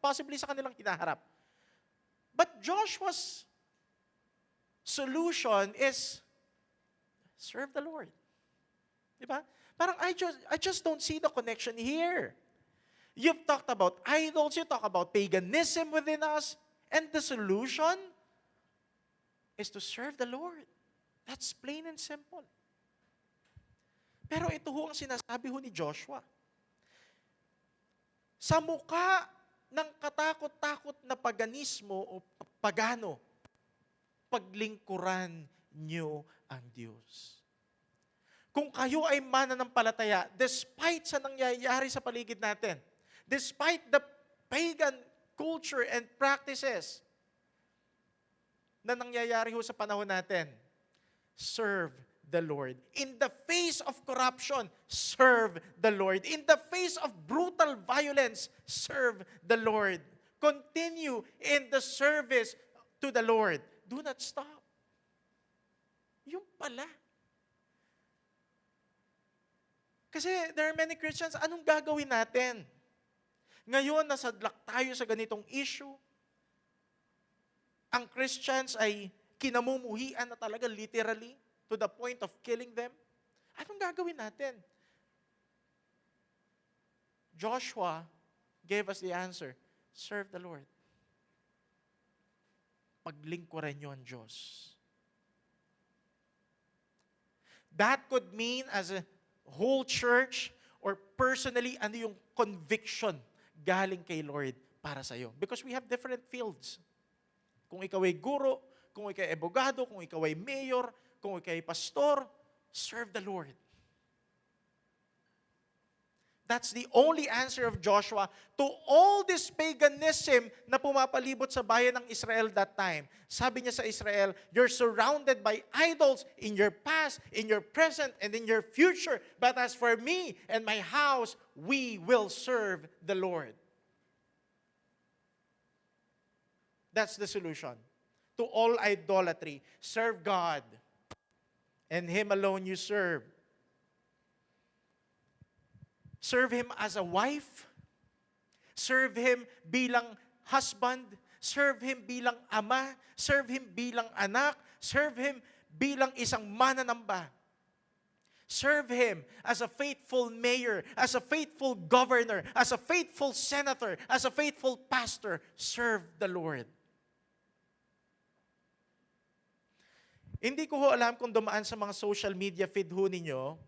possibly sa kanilang hinaharap. But Joshua's solution is, serve the Lord. Diba? Parang I just don't see the connection here. You've talked about idols, you talk about paganism within us, and the solution is to serve the Lord. That's plain and simple. Pero ito ho ang sinasabi ho ni Joshua. Sa mukha ng katakot-takot na paganismo o pagano, paglingkuran niyo ang Diyos. Kung kayo ay mananampalataya, despite sa nangyayari sa paligid natin, despite the pagan culture and practices na nangyayari ho sa panahon natin, serve the Lord. In the face of corruption, serve the Lord. In the face of brutal violence, serve the Lord. Continue in the service to the Lord. Do not stop. Yung pala. Kasi there are many Christians, anong gagawin natin? Ngayon, nasadlak tayo sa ganitong issue. Ang Christians ay kinamumuhian na talaga literally to the point of killing them. Anong gagawin natin? Joshua gave us the answer. Serve the Lord. Paglingkuran niyo ang Diyos. That could mean as a whole church or personally, ano yung conviction galing kay Lord para sa'yo. Because we have different fields. Kung ikaw ay guro, kung ikaw ay abogado, kung ikaw ay mayor, kung ikaw ay pastor, serve the Lord. That's the only answer of Joshua to all this paganism na pumapalibot sa bayan ng Israel that time. Sabi niya sa Israel, you're surrounded by idols in your past, in your present, and in your future. But as for me and my house, we will serve the Lord. That's the solution to all idolatry. Serve God, and Him alone you serve. Serve Him as a wife. Serve Him bilang husband. Serve Him bilang ama. Serve Him bilang anak. Serve Him bilang isang mananamba. Serve Him as a faithful mayor, as a faithful governor, as a faithful senator, as a faithful pastor. Serve the Lord. Hindi ko ho alam kung dumaan sa mga social media feed ho ninyo,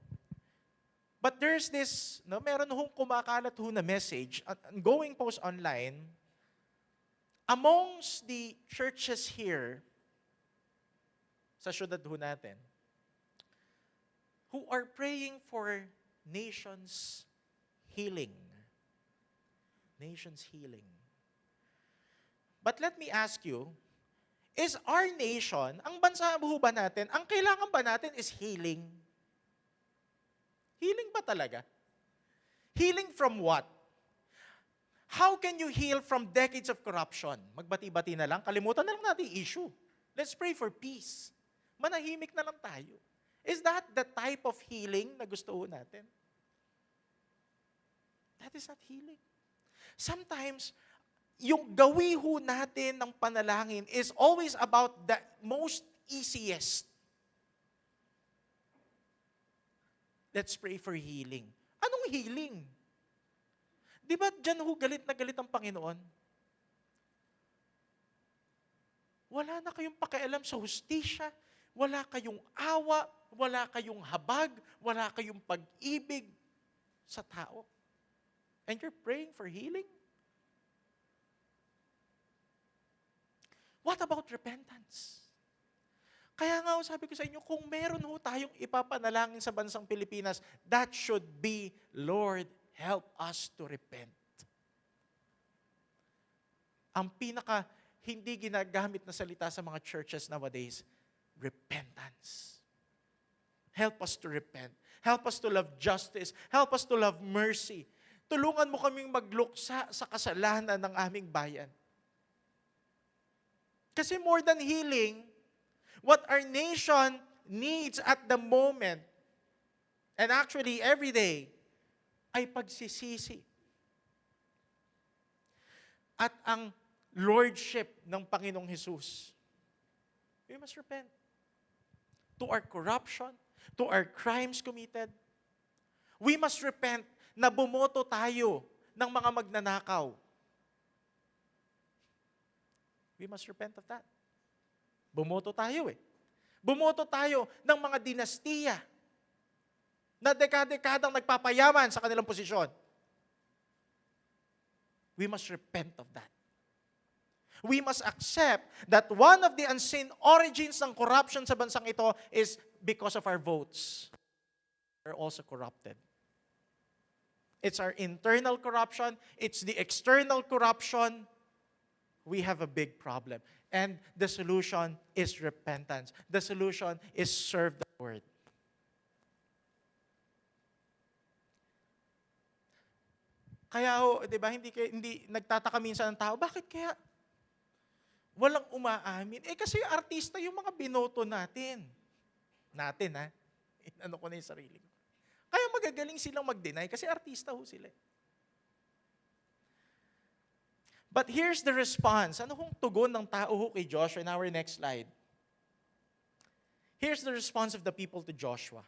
but there's this, meron hong kumakalat ho na message, going post online, amongst the churches here, sa syudad ho natin, who are praying for nations healing. Nations healing. But let me ask you, is our nation, ang bansa ho ba natin, ang kailangan ba natin is healing? Healing ba talaga? Healing from what? How can you heal from decades of corruption? Magbati-bati na lang, kalimutan na lang natin yung issue. Let's pray for peace. Manahimik na lang tayo. Is that the type of healing na gusto ho natin? That is not healing. Sometimes, yung gawi ho natin ng panalangin is always about the most easiest. Let's pray for healing. Anong healing? Di ba dyan ho galit na galit ang Panginoon? Wala na kayong pakialam sa hustisya, wala kayong awa, wala kayong habag, wala kayong pag-ibig sa tao. And you're praying for healing? What about repentance? Kaya nga sabi ko sa inyo, kung meron ho tayong ipapanalangin sa bansang Pilipinas, that should be, Lord, help us to repent. Ang pinaka hindi ginagamit na salita sa mga churches nowadays, repentance. Help us to repent. Help us to love justice. Help us to love mercy. Tulungan mo kaming magluksa sa kasalanan ng aming bayan. Kasi more than healing, what our nation needs at the moment, and actually every day, ay pagsisisi. At ang lordship ng Panginoong Jesus. We must repent. To our corruption, to our crimes committed. We must repent na bumoto tayo ng mga magnanakaw. We must repent of that. Bumoto tayo eh. Bumoto tayo ng mga dinastiya. na dekada-dekadang nagpapayaman sa kanilang posisyon. We must repent of that. We must accept that one of the unseen origins ng corruption sa bansang ito is because of our votes. We're also corrupted. It's our internal corruption. It's the external corruption. We have a big problem. And the solution is repentance. The solution is serve the Lord. Kaya di ba, hindi nagtataka minsan ng tao, bakit kaya walang umaamin? Kasi artista yung mga binoto natin. Natin, ha? Inano ko na yung sarili ko. Kaya magagaling silang mag-deny kasi artista ho sila. But here's the response. Ano hong tugon ng tao ho kay Joshua in our next slide? Here's the response of the people to Joshua.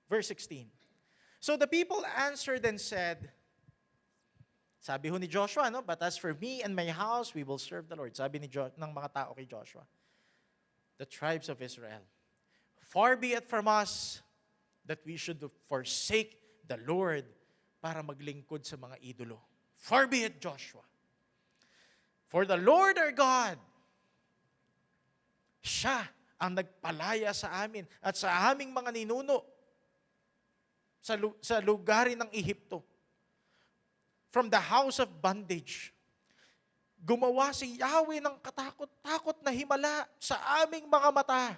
Verse 16. So the people answered and said, sabi ho ni Joshua, no? But as for me and my house, we will serve the Lord. Sabi ng mga tao kay Joshua, the tribes of Israel, far be it from us that we should forsake the Lord para maglingkod sa mga idolo. Far be it, Joshua. For the Lord our God, siya ang nagpalaya sa amin at sa aming mga ninuno sa lugarin ng Ehipto. From the house of bondage. Gumawa si Yahweh ng katakot-takot na himala sa aming mga mata.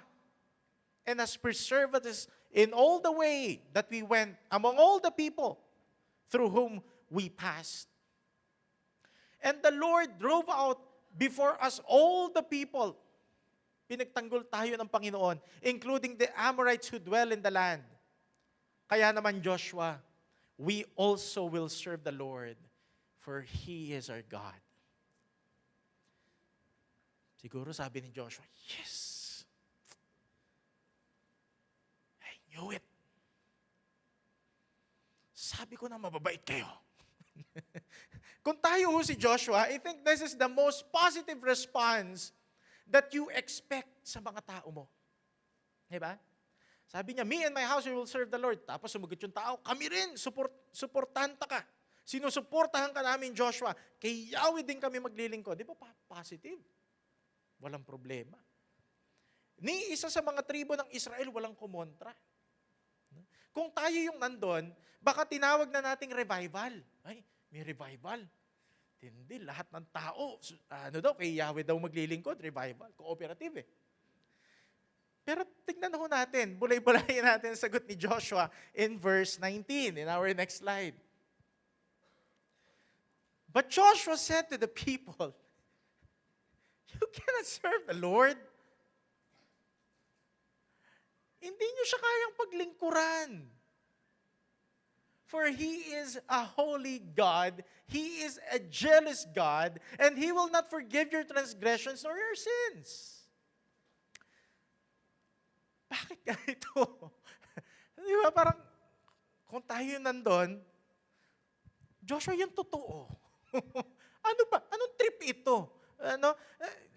And has preserved us in all the way that we went among all the people through whom we passed. And the Lord drove out before us all the people. Pinagtanggol tayo ng Panginoon, including the Amorites who dwell in the land. Kaya naman Joshua, we also will serve the Lord, for He is our God. Siguro sabi ni Joshua, yes! I knew it. Sabi ko na mababait kayo. Kung tayo ho si Joshua, I think this is the most positive response that you expect sa mga tao mo. Diba? Sabi niya, me and my house, we will serve the Lord. Tapos sumagot yung tao, kami rin, suportanta ka. Sinusuportahan ka namin, Joshua. Kay Yahweh din kami maglilingkod. Di ba positive? Walang problema. Ni isa sa mga tribo ng Israel, walang kumontra. Kung tayo yung nandun, baka tinawag na nating revival. Ay, may revival. Hindi, lahat ng tao, kay Yahweh daw maglilingkod, revival. Cooperative eh. Pero tignan ho natin, bulay-bulayin natin ang sagot ni Joshua in verse 19, in our next slide. But Joshua said to the people, you cannot serve the Lord. Hindi nyo siya kayang paglingkuran. For He is a holy God, He is a jealous God, and He will not forgive your transgressions nor your sins. Bakit ganito? Di ba parang, kung tayo nandun, Joshua, yung totoo. Ano ba? Anong trip ito?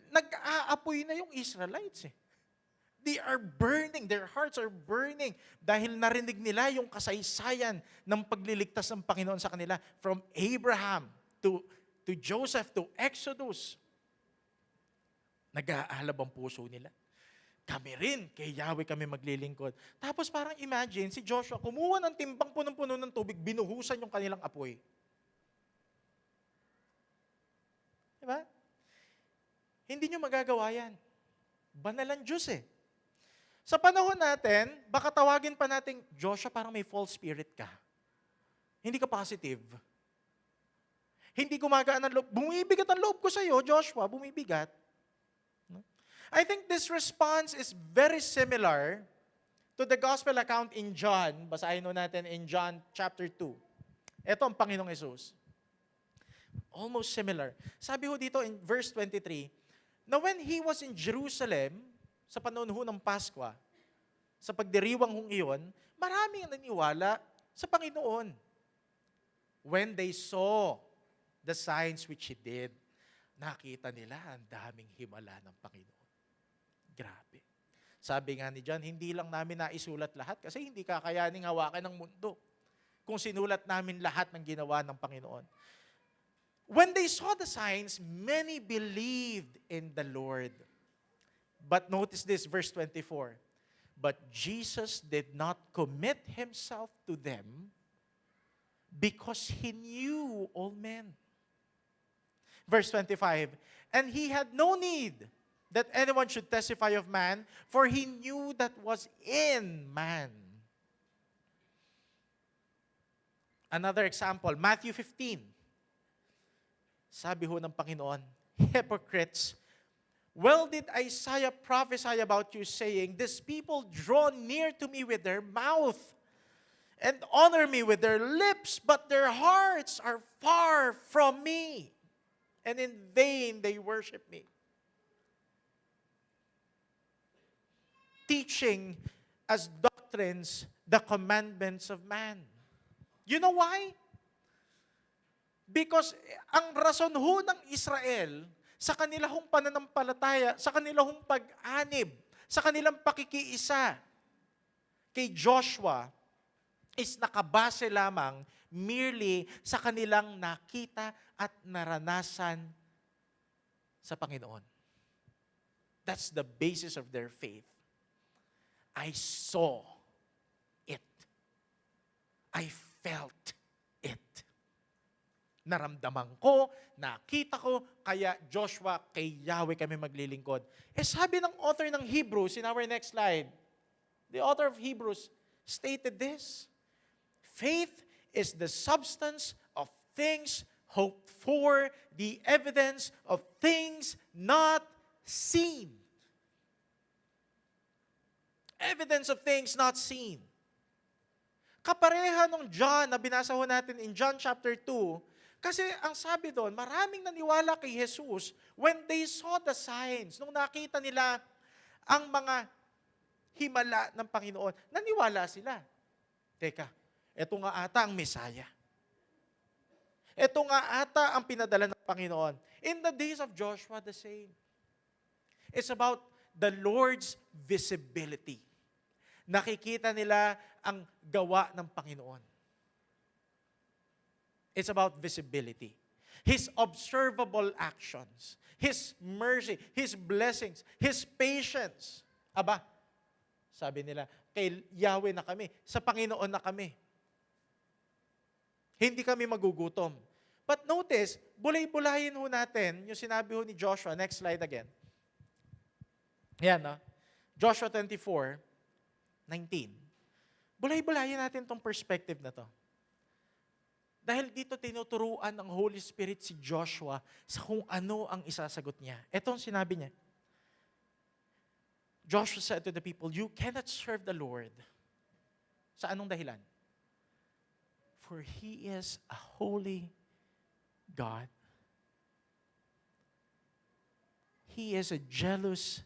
Nag-aapoy na yung Israelites eh. They are burning, their hearts are burning dahil narinig nila yung kasaysayan ng pagliligtas ng Panginoon sa kanila from Abraham to Joseph to Exodus. Nag-aalab ang puso nila. Kami rin, kay Yahweh kami maglilingkod. Tapos parang imagine, si Joshua kumuha ng timbang punong-puno ng tubig, binuhusan yung kanilang apoy. Diba? Hindi nyo magagawa yan. Banalan Diyos eh. Sa panahon natin, baka tawagin pa natin, Joshua, parang may false spirit ka. Hindi ka positive. Hindi gumagaan ang loob. Bumibigat ang loob ko sa iyo, Joshua, bumibigat. I think this response is very similar to the gospel account in John. Basahin natin in John chapter 2. Ito ang Panginoong Yesus. Almost similar. Sabi ho dito in verse 23, na when He was in Jerusalem, sa panahon ho ng Pasko, sa pagdiriwang hong iyon, maraming naniwala sa Panginoon. When they saw the signs which He did, nakita nila ang daming himala ng Panginoon. Grabe. Sabi nga ni John, hindi lang namin naisulat lahat kasi hindi kakayaning hawakan ng mundo kung sinulat namin lahat ng ginawa ng Panginoon. When they saw the signs, many believed in the Lord. But notice this, verse 24. But Jesus did not commit himself to them because he knew all men. Verse 25, and he had no need that anyone should testify of man, for he knew that was in man. Another example, Matthew 15. Sabi ho ng Panginoon, hypocrites, well did Isaiah prophesy about you, saying, this people draw near to me with their mouth and honor me with their lips, but their hearts are far from me, and in vain they worship me. Teaching as doctrines the commandments of man. You know why? Because ang rason ho ng Israel sa kanila hong pananampalataya, sa kanila hong pag-anib, sa kanilang pakikiisa kay Joshua is nakabase lamang merely sa kanilang nakita at naranasan sa Panginoon. That's the basis of their faith. I saw it. I felt it. Naramdaman ko, nakita ko, kaya Joshua, kay Yahweh kami maglilingkod. Sabi ng author ng Hebrews, in our next slide, the author of Hebrews stated this, faith is the substance of things hoped for, the evidence of things not seen. Evidence of things not seen. Kapareha nung John na binasa ho natin in John chapter 2, kasi ang sabi doon, maraming naniwala kay Jesus when they saw the signs. Nung nakita nila ang mga himala ng Panginoon, naniwala sila. Teka, eto nga ata ang Messiah. Eto nga ata ang pinadala ng Panginoon. In the days of Joshua, the same. It's about the Lord's visibility. Nakikita nila ang gawa ng Panginoon. It's about visibility. His observable actions, His mercy, His blessings, His patience. Aba, sabi nila, kay Yahweh na kami, sa Panginoon na kami. Hindi kami magugutom. But notice, bulay-bulayin ho natin yung sinabi ho ni Joshua. Next slide again. Yan, no? Joshua 24:19. Bulay-bulayin natin tong perspective na to. Dahil dito tinuturuan ng Holy Spirit si Joshua sa kung ano ang isasagot niya. Ito ang sinabi niya. Joshua said to the people, you cannot serve the Lord. Sa anong dahilan? For He is a holy God. He is a jealous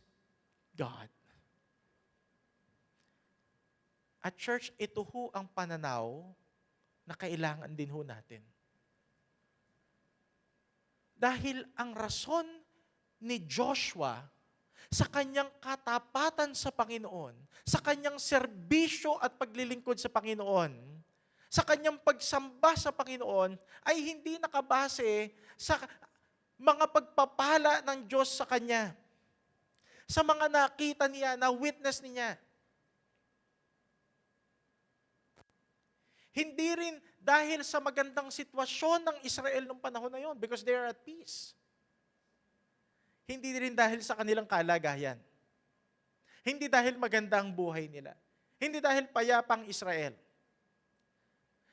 God. At church, ito ho ang pananaw na kailangan din ho natin. Dahil ang rason ni Joshua sa kanyang katapatan sa Panginoon, sa kanyang serbisyo at paglilingkod sa Panginoon, sa kanyang pagsamba sa Panginoon, ay hindi nakabase sa mga pagpapala ng Diyos sa kanya. Sa mga nakita niya, na witness niya. Hindi rin dahil sa magandang sitwasyon ng Israel nung panahon na yon, because they are at peace. Hindi rin dahil sa kanilang kalagayan. Hindi dahil maganda ang buhay nila. Hindi dahil payapang Israel.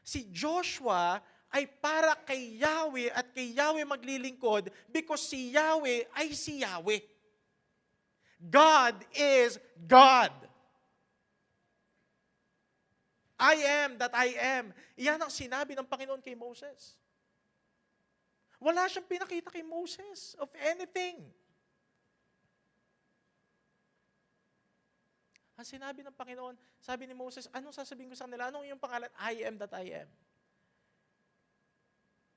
Si Joshua ay para kay Yahweh at kay Yahweh maglilingkod because si Yahweh ay si Yahweh. God is God. I am that I am. Iyan ang sinabi ng Panginoon kay Moses. Wala siyang pinakita kay Moses of anything. Ang sinabi ng Panginoon, sabi ni Moses, anong sasabihin ko sa kanila? Anong iyong pangalan? I am that I am.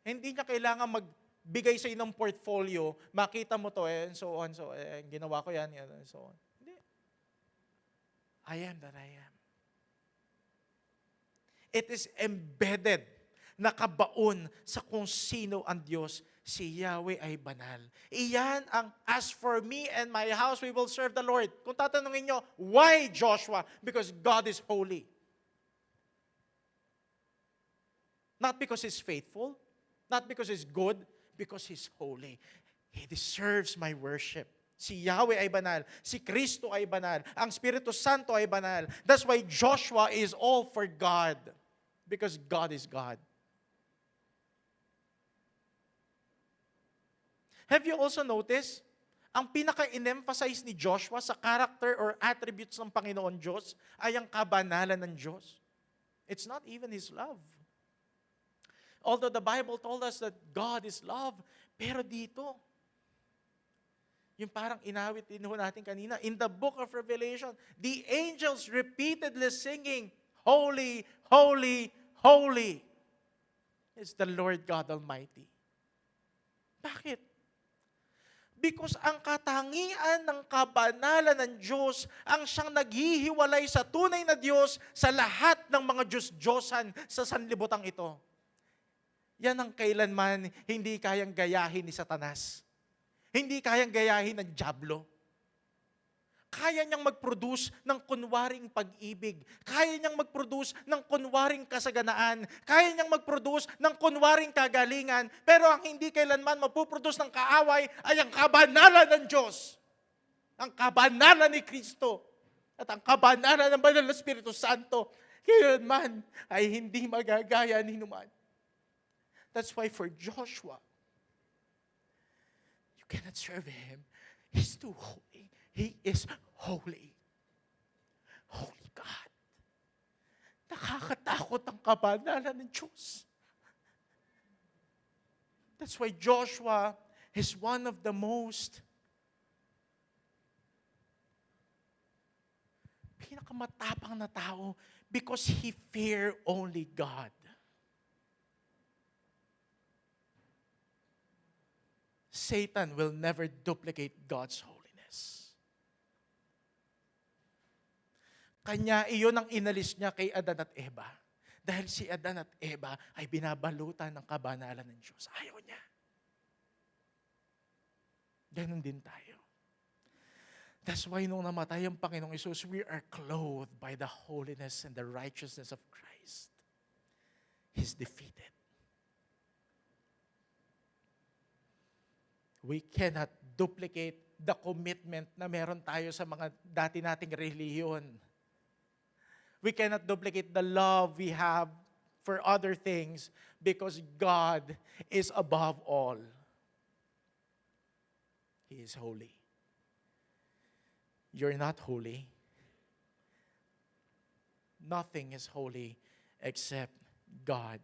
Hindi niya kailangan magbigay sa iyo ng portfolio, makita mo to, and so on, ginawa ko yan, and so on. Hindi. I am that I am. It is embedded, nakabaon sa kung sino ang Diyos. Si Yahweh ay banal. Iyan ang, as for me and my house, we will serve the Lord. Kung tatanungin nyo, why Joshua? Because God is holy. Not because He's faithful, not because He's good, because He's holy. He deserves my worship. Si Yahweh ay banal. Si Kristo ay banal. Ang Espiritu Santo ay banal. That's why Joshua is all for God. Because God is God. Have you also noticed, ang pinaka-in-emphasize ni Joshua sa character or attributes ng Panginoon Diyos ay ang kabanalan ng Diyos. It's not even His love. Although the Bible told us that God is love, pero dito, yung parang inawit din ho natin kanina, in the book of Revelation, the angels repeatedly singing, Holy, Holy, Holy is the Lord God Almighty. Bakit? Because ang katangian ng kabanalan ng Diyos ang siyang naghihiwalay sa tunay na Diyos sa lahat ng mga Diyos-Diyosan sa sanlibutan ito. Yan ang kailanman hindi kayang gayahin ni Satanas. Hindi kayang gayahin ng dyablo. Kaya niyang mag-produce ng kunwaring pag-ibig. Kaya niyang mag-produce ng kunwaring kasaganaan. Kaya niyang mag-produce ng kunwaring kagalingan. Pero ang hindi kailanman mapuproduce ng kaaway ay ang kabanalan ng Diyos. Ang kabanalan ni Kristo. At ang kabanalan ng Banal na Espiritu Santo. Kailanman ay hindi magagaya ni numan. That's why for Joshua, you cannot serve Him. He's too holy. He is holy. Holy God. Nakakatakot ang kabanalan ng Diyos. That's why Joshua is one of the most pinakamatapang na tao because he feared only God. Satan will never duplicate God's holiness. Kanya iyon ang inalis niya kay Adan at Eva. Dahil si Adan at Eva ay binabalutan ng kabanalan ng Diyos. Ayaw niya. Ganon din tayo. That's why nung namatay ang Panginoong Hesus, we are clothed by the holiness and the righteousness of Christ. He's defeated. We cannot duplicate the commitment na meron tayo sa mga dati nating relihiyon. We cannot duplicate the love we have for other things because God is above all. He is holy. You're not holy. Nothing is holy except God.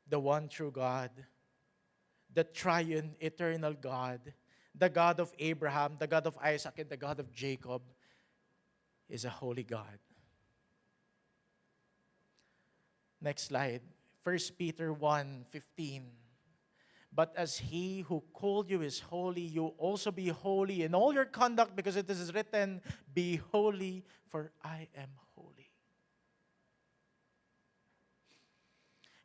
The one true God, the triune, eternal God, the God of Abraham, the God of Isaac, and the God of Jacob, is a holy God. Next slide. 1 Peter 1:15. But as He who called you is holy, you also be holy in all your conduct, because it is written, Be holy, for I am holy.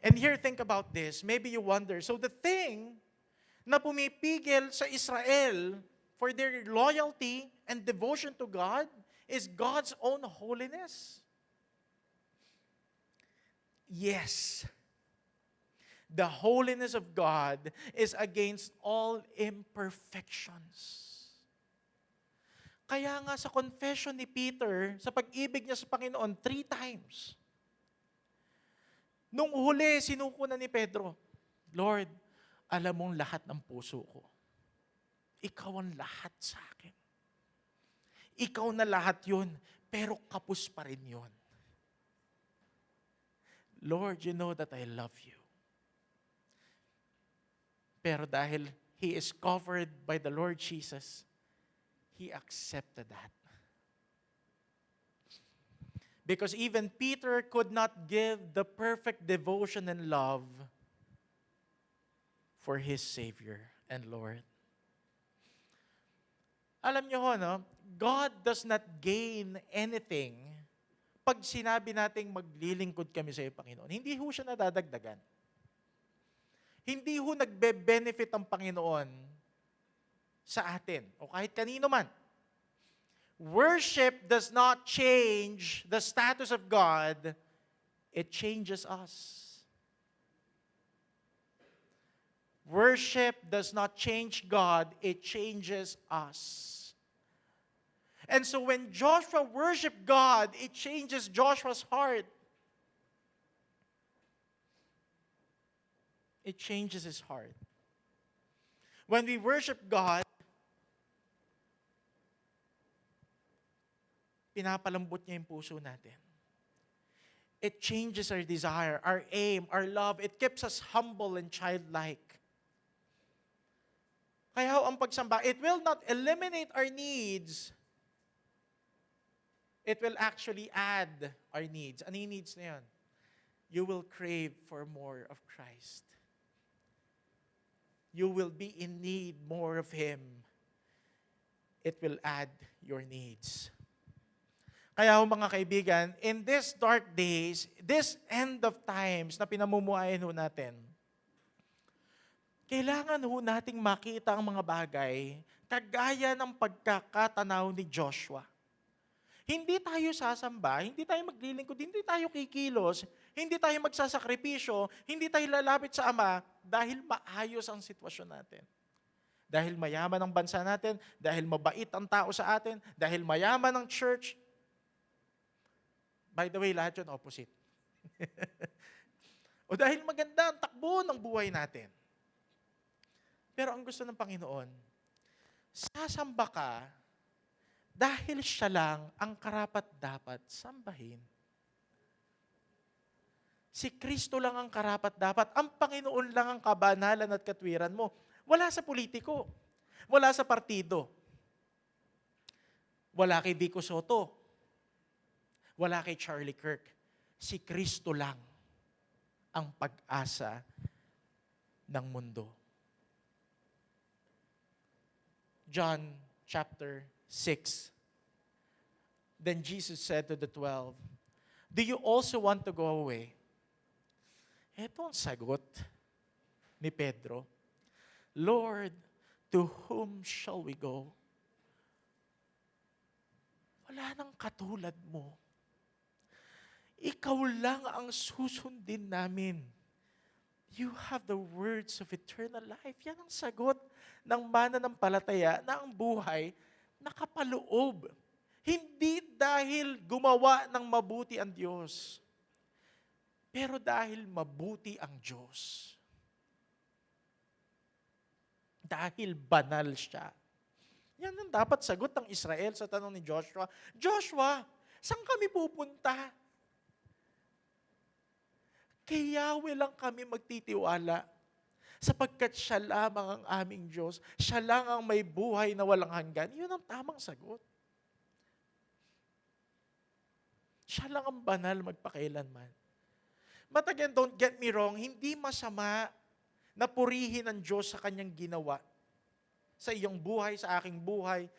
And here, think about this. Maybe you wonder, so the thing na pumipigil sa Israel for their loyalty and devotion to God is God's own holiness. Yes. The holiness of God is against all imperfections. Kaya nga sa confession ni Peter, sa pag-ibig niya sa Panginoon, 3 times. Nung huli, sinuko na ni Pedro, Lord, alam mong lahat ng puso ko. Ikaw ang lahat sa akin. Ikaw na lahat yun, pero kapos pa rin yun. Lord, you know that I love you. Pero dahil he is covered by the Lord Jesus, he accepted that. Because even Peter could not give the perfect devotion and love for his Savior and Lord. Alam niyo ho, no? God does not gain anything pag sinabi nating maglilingkod kami sa iyo, Panginoon. Hindi ho siya nadadagdagan. Hindi ho nagbe-benefit ang Panginoon sa atin o kahit kanino man. Worship does not change the status of God, it changes us. Worship does not change God, it changes us. And so when Joshua worshiped God, it changes Joshua's heart. It changes his heart. When we worship God, pinapalambot niya yung puso natin. It changes our desire, our aim, our love. It keeps us humble and childlike. Kaya ang pagsamba, it will not eliminate our needs. It will actually add our needs. Ano yung needs na yun? You will crave for more of Christ. You will be in need more of Him. It will add your needs. Kaya mga kaibigan, in these dark days, this end of times na pinamumuhayan ho natin, kailangan ho nating makita ang mga bagay kagaya ng pagkakatanaw ni Joshua. Hindi tayo sasamba, hindi tayo maglilingkod, hindi tayo kikilos, hindi tayo magsasakripisyo, hindi tayo lalapit sa Ama dahil maayos ang sitwasyon natin. Dahil mayaman ang bansa natin, dahil mabait ang tao sa atin, dahil mayaman ang church. By the way, lahat yun opposite. O dahil maganda ang takbo ng buhay natin. Pero ang gusto ng Panginoon, sasamba ka dahil siya lang ang karapat-dapat sambahin. Si Kristo lang ang karapat-dapat. Ang Panginoon lang ang kabanalan at katwiran mo. Wala sa politiko. Wala sa partido. Wala kay Vico Soto. Wala kay Charlie Kirk. Si Kristo lang ang pag-asa ng mundo. John chapter 6. Then Jesus said to the 12, "Do you also want to go away?" Ito ang sagot ni Pedro. "Lord, to whom shall we go?" Wala nang katulad mo. Ikaw lang ang susundin namin. You have the words of eternal life. Yan ang sagot ng mananampalataya na ang buhay nakapaloob. Hindi dahil gumawa ng mabuti ang Diyos, pero dahil mabuti ang Diyos. Dahil banal siya. Yan ang dapat sagot ng Israel sa tanong ni Joshua. Joshua, saan kami pupunta? Kay Yahweh lang kami magtitiwala. Sapagkat siya lamang ang aming Diyos. Siya lang ang may buhay na walang hanggan. Yun ang tamang sagot. Siya lang ang banal magpakailanman. But again, don't get me wrong, hindi masama na purihin ang Diyos sa kanyang ginawa. Sa iyong buhay, sa aking buhay.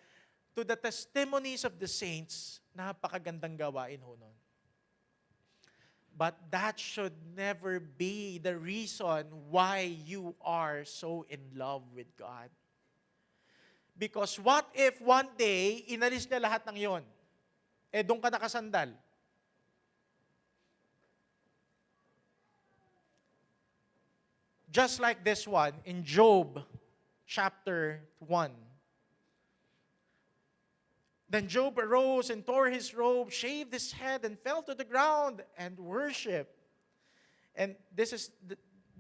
To the testimonies of the saints, napakagandang gawain ho nun. But that should never be the reason why you are so in love with God. Because what if one day, inalis niya lahat ng yon? Doon ka nakasandal. Just like this one in Job chapter 1. Then Job arose and tore his robe, shaved his head, and fell to the ground and worshiped. And this is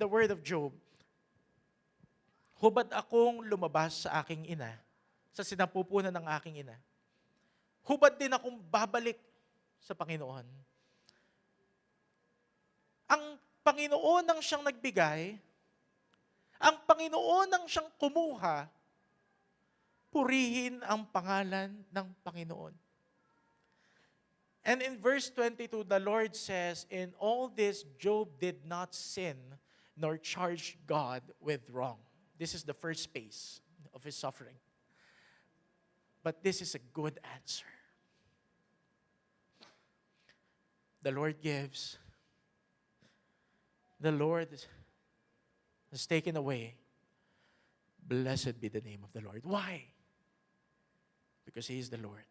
the word of Job. Hubad akong lumabas sa aking ina, sa sinapupunan ng aking ina. Hubad din akong babalik sa Panginoon. Ang Panginoon ang siyang nagbigay, ang Panginoon ang siyang kumuha, purihin ang pangalan ng Panginoon. And in verse 22, the Lord says, "In all this, Job did not sin, nor charge God with wrong." This is the first phase of his suffering. But this is a good answer. The Lord gives. The Lord has taken away. Blessed be the name of the Lord. Why? Because He is the Lord.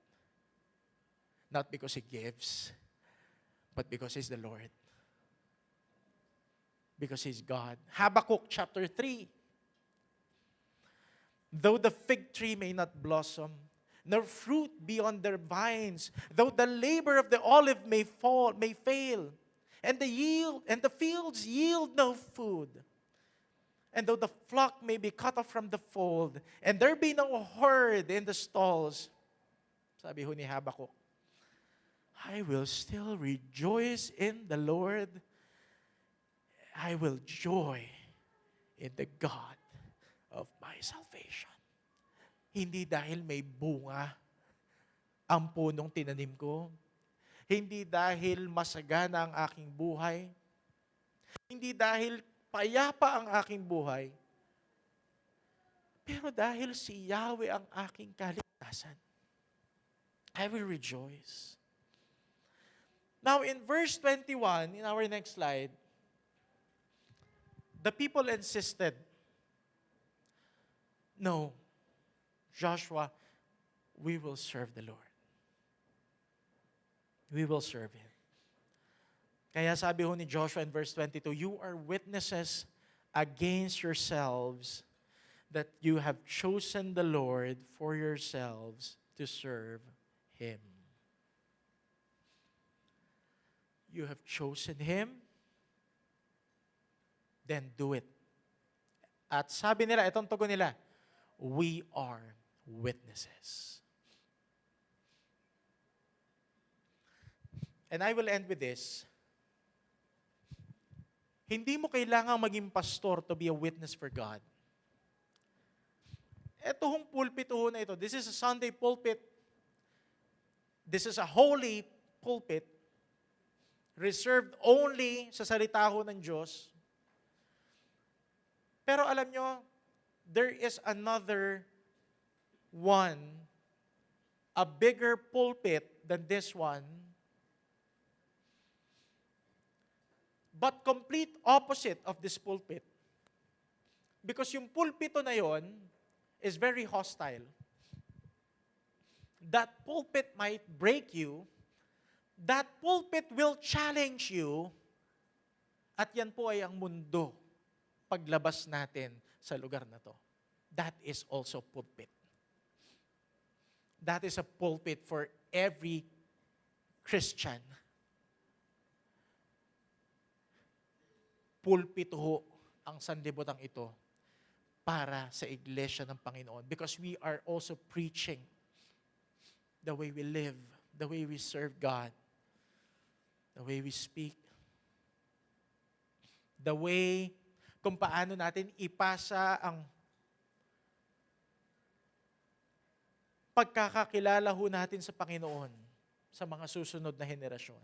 Not because He gives, but because He's the Lord. Because He's God. Habakkuk chapter 3. Though the fig tree may not blossom, nor fruit be on their vines, though the labor of the olive may fail, and the fields yield no food, and though the flock may be cut off from the fold, and there be no herd in the stalls, sabi ho ni Habakkuk, I will still rejoice in the Lord. I will joy in the God of my salvation. Hindi dahil may bunga ang punong tinanim ko. Hindi dahil masagana ang aking buhay. Hindi dahil payapa ang aking buhay. Pero dahil si Yahweh ang aking kaligtasan. I will rejoice. Now in verse 21, in our next slide, the people insisted, no, Joshua, we will serve the Lord. We will serve Him. Kaya sabi ho ni Joshua in verse 22, you are witnesses against yourselves that you have chosen the Lord for yourselves to serve Him. You have chosen Him, then do it. At sabi nila, itong tugon nila, we are witnesses. And I will end with this. Hindi mo kailangang maging pastor to be a witness for God. Ito hong pulpit ho na ito, this is a Sunday pulpit. This is a holy pulpit reserved only sa salita ho ng Diyos. Pero alam nyo, there is another one, a bigger pulpit than this one, but complete opposite of this pulpit. Because yung pulpito na yon is very hostile. That pulpit might break you. That pulpit will challenge you. At yan po ay ang mundo paglabas natin sa lugar na to. That is also pulpit. That is a pulpit for every Christian. Pulpito ho ang sanlibutan ito para sa iglesia ng Panginoon. Because we are also preaching the way we live, the way we serve God, the way we speak, the way kung paano natin ipasa ang pagkakakilala ho natin sa Panginoon sa mga susunod na henerasyon.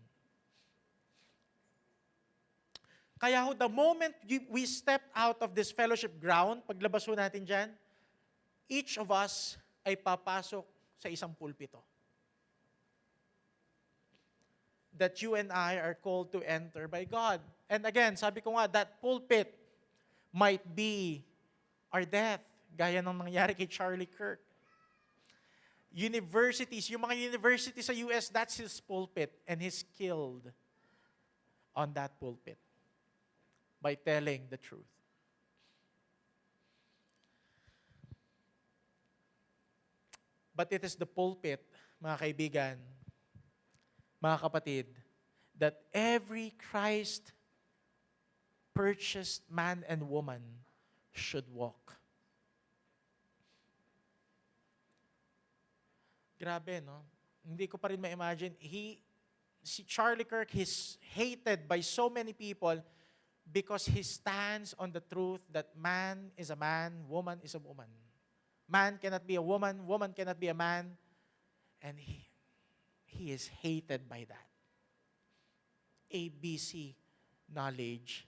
Kaya ho, the moment we step out of this fellowship ground, paglabas ho natin dyan, each of us ay papasok sa isang pulpito. That you and I are called to enter by God. And again, sabi ko nga, that pulpit might be our death, gaya ng nangyari kay Charlie Kirk. Universities, yung mga universities sa US, that's his pulpit, and he's killed on that pulpit by telling the truth. But it is the pulpit, mga kaibigan, mga kapatid, that every Christ-purchased man and woman should walk. Grabe, no? Hindi ko pa rin ma-imagine. Si Charlie Kirk, he's hated by so many people because he stands on the truth that man is a man, woman is a woman. Man cannot be a woman, woman cannot be a man. And he is hated by that. ABC knowledge.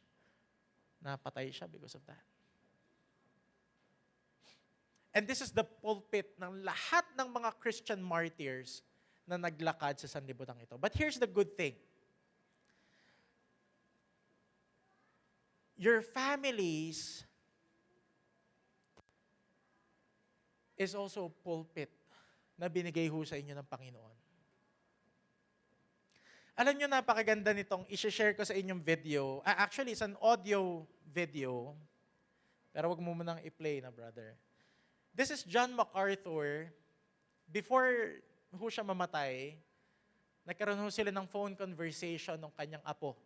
Napatay siya because of that. And this is the pulpit ng lahat ng mga Christian martyrs na naglakad sa sanlibutan ito. But here's the good thing. Your families is also pulpit na binigay ho sa inyo ng Panginoon. Alam nyo, napakaganda nitong isi-share ko sa inyong video. Actually, it's an audio video. Pero wag mo munang i-play na, brother. This is John MacArthur. Before ho siya mamatay, nagkaroon ho sila ng phone conversation ng kanyang apo.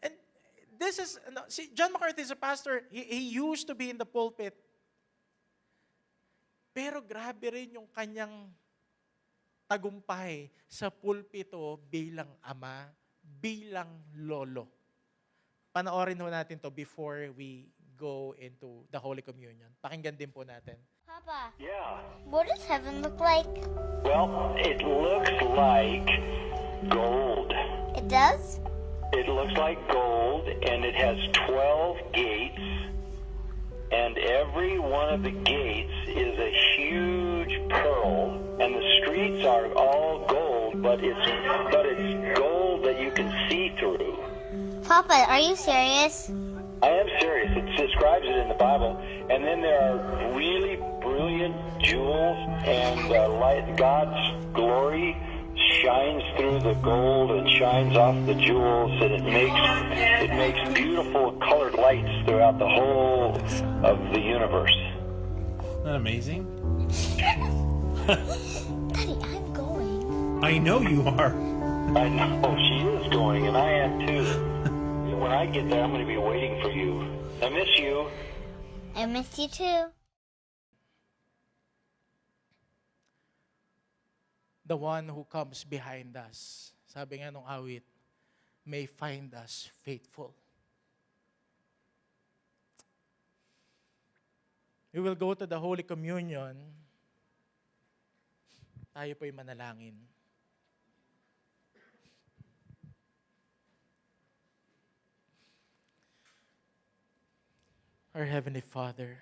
And this is, si John MacArthur is a pastor. He used to be in the pulpit. Pero grabe rin yung kanyang tagumpay sa pulpito bilang ama, bilang lolo. Panoorin ho natin to before we go into the Holy Communion. Pakinggan din po natin. Papa, Yeah. what does heaven look like? Well, it looks like gold. It does? It looks like gold, and it has 12 gates, and every one of the gates is a huge pearl, and the streets are all gold, but it's gold that you can see through. Papa, are you serious? I am serious. It describes it in the Bible. And then there are really brilliant jewels, and God's glory shines through the gold and shines off the jewels, and it makes beautiful colored lights throughout the whole of the universe. Isn't that amazing? Daddy, I'm going. I know you are. I know she is going, and I am too. When I get there, I'm going to be waiting for you. I miss you. I miss you too. The one who comes behind us, sabi nga nung awit, may find us faithful. We will go to the Holy Communion. Tayo po'y manalangin. Our Heavenly Father,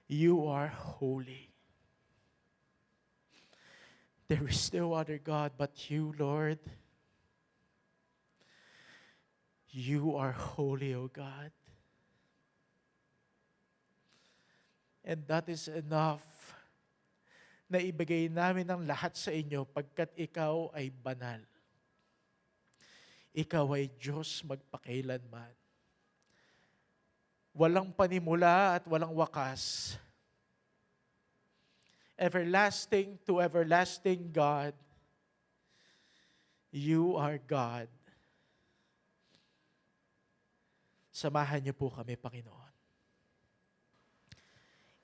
you are holy. There is no other God but you, Lord. You are holy, O God. And that is enough na ibigay namin ang lahat sa inyo pagkat ikaw ay banal. Ikaw ay Diyos magpakailanman. Walang panimula at walang wakas. Everlasting to everlasting God, you are God. Samahan niyo po kami, Panginoon.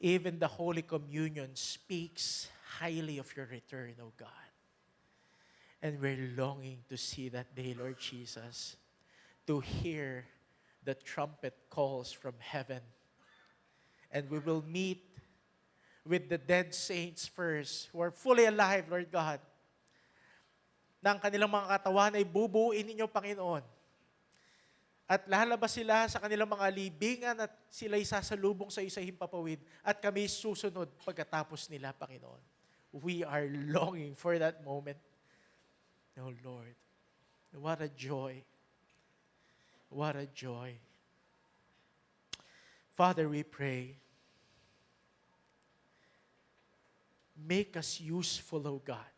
Even the Holy Communion speaks highly of your return, O God. And we're longing to see that day, Lord Jesus, to hear the trumpet calls from heaven. And we will meet with the dead saints first, who are fully alive, Lord God, na ang kanilang mga katawan ay bubuuin ninyo, Panginoon. At lalabas sila sa kanilang mga libingan at sila'y sasalubong sa isa himpapawid at kami susunod pagkatapos nila, Panginoon. We are longing for that moment. Oh Lord, what a joy. What a joy. Father, we pray, make us useful, O God.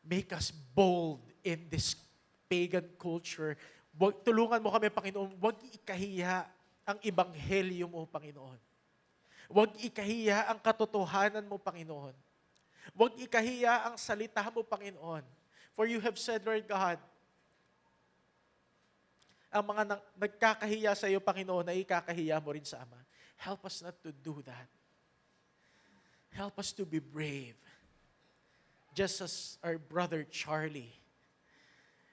Make us bold in this pagan culture. Tulungan mo kami, Panginoon, huwag ikahiya ang ebanghelyo mo, Panginoon. Huwag ikahiya ang katotohanan mo, Panginoon. Huwag ikahiya ang salita mo, Panginoon. For you have said, Lord God, ang mga nagkakahiya sa iyo, Panginoon, ay ikakahiya mo rin sa Ama. Help us not to do that. Help us to be brave. Just as our brother Charlie.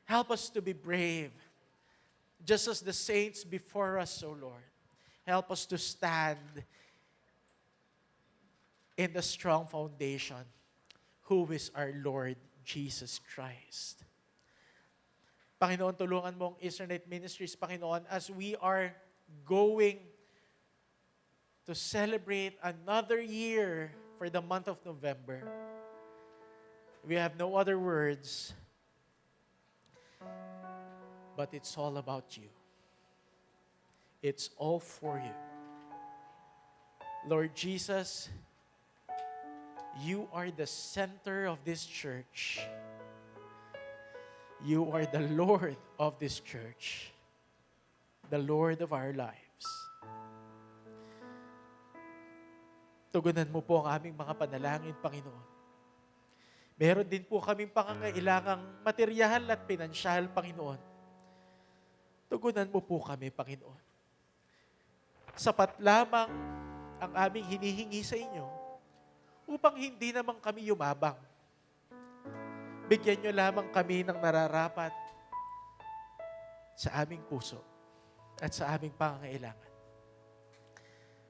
Help us to be brave. Just as the saints before us, O Lord. Help us to stand in the strong foundation, who is our Lord Jesus Christ. Panginoon, tulungan mo ang Eastern Light Ministries, Panginoon, as we are going to celebrate another year for the month of November. We have no other words, but it's all about you. It's all for you. Lord Jesus, you are the center of this church. You are the Lord of this church, the Lord of our lives. Tugunan mo po ang aming mga panalangin, Panginoon. Meron din po kaming pangangailangang material at pinansyal, Panginoon. Tugunan mo po kami, Panginoon. Sapat lamang ang aming hinihingi sa inyo upang hindi naman kami yumabang. Bigyan nyo lamang kami ng nararapat sa aming puso at sa aming pangangailangan.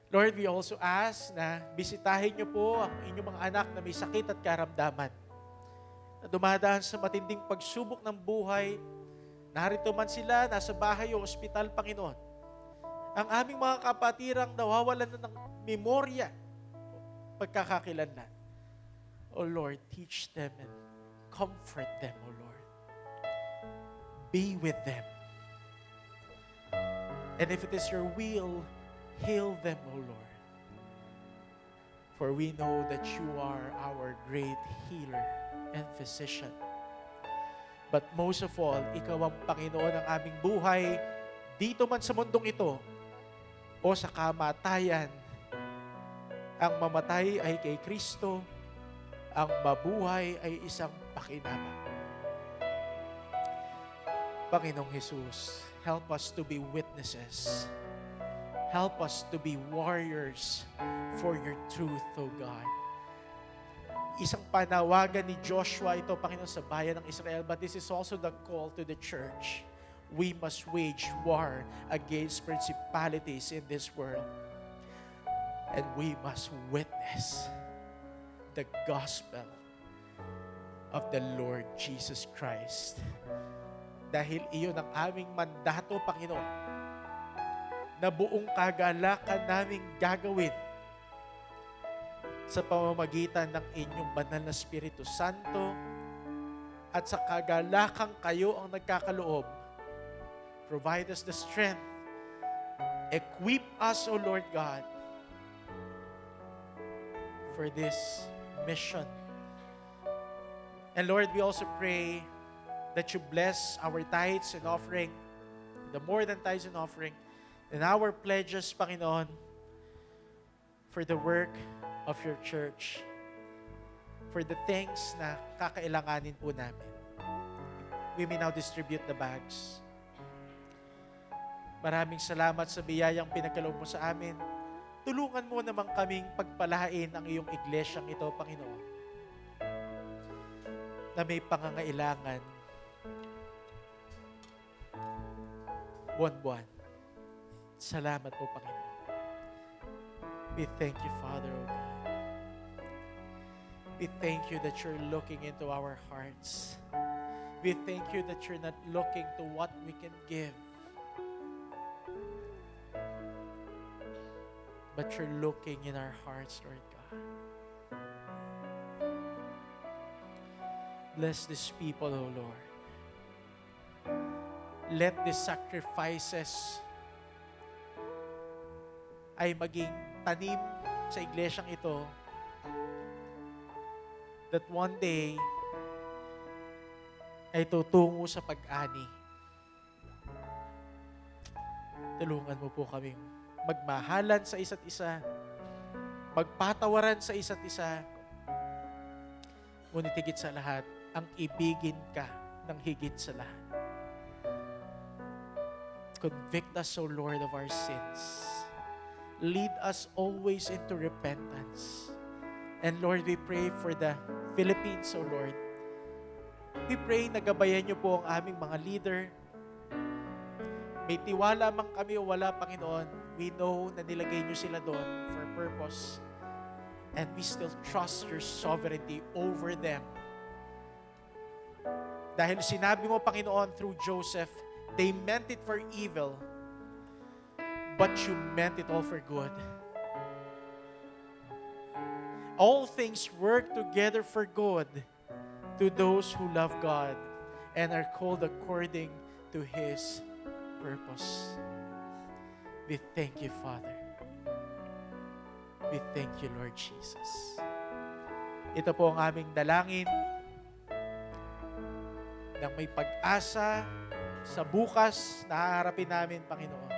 Lord, we also ask na bisitahin nyo po ang inyong mga anak na may sakit at karamdaman, na dumadaan sa matinding pagsubok ng buhay. Narito man sila, nasa bahay o ospital, Panginoon. Ang aming mga kapatirang nawawalan na ng memorya, pagkakakilanlan. O Lord, teach them and comfort them, O Lord. Be with them. And if it is your will, heal them, O Lord. For we know that you are our great healer and physician. But most of all, ikaw ang Panginoon ng aming buhay, dito man sa mundong ito, o sa kamatayan. Ang mamatay ay kay Kristo, ang mabuhay ay isang pakinabang. Panginoong Jesus, help us to be witnesses. Help us to be warriors for your truth, O God. Isang panawagan ni Joshua ito, Panginoon, sa bayan ng Israel, but this is also the call to the church. We must wage war against principalities in this world. And we must witness the gospel of the Lord Jesus Christ. Dahil iyon ang aming mandato, Panginoon, na buong kagalakan naming gagawin sa pamamagitan ng inyong banal na Espiritu Santo at sa kagalakang kayo ang nagkakaloob. Provide us the strength. Equip us, O Lord God, for this mission. And Lord, we also pray that you bless our tithes and offering, the more than tithes and offering, and our pledges, Panginoon, for the work of your church, for the things na kakailanganin po namin. We may now distribute the bags. Maraming salamat sa biyayang pinagkaloob mo sa amin. Tulungan mo naman kaming pagpalain ang iyong iglesyang ito, Panginoon, na may pangangailangan buwan-buwan. Salamat po, Panginoon. We thank you, Father, O God. We thank you that you're looking into our hearts. We thank you that you're not looking to what we can give, but you're looking in our hearts, Lord God. Bless these people, O Lord. Let these sacrifices ay maging tanim sa iglesyang ito, that one day ay tutungo sa pag-ani. Tulungan mo po kami magmahalan sa isa't isa, magpatawaran sa isa't isa, ngunit higit sa lahat, ang ibigin ka ng higit sa lahat. Convict us, O Lord, of our sins. Lead us always into repentance. And Lord, we pray for the Philippines, O Lord. We pray na gabayan niyo po ang aming mga leader. May tiwala man kami o wala, Panginoon, we know na nilagay niyo sila doon for a purpose. And we still trust your sovereignty over them. Dahil sinabi mo, Panginoon, through Joseph, they meant it for evil, but you meant it all for good. All things work together for good to those who love God and are called according to His purpose. We thank you, Father. We thank you, Lord Jesus. Ito po ang aming dalangin ng may pag-asa sa bukas na haharapin namin, Panginoon.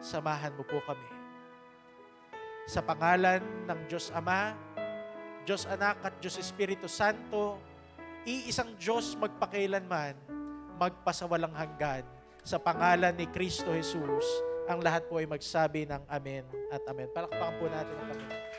Samahan mo po kami. Sa pangalan ng Diyos Ama, Diyos Anak at Diyos Espiritu Santo, iisang Diyos magpakailanman, magpasawalang hanggan. Sa pangalan ni Kristo Jesus, ang lahat po ay magsabi ng Amen at Amen. Palakpakan po natin ang Panginoon.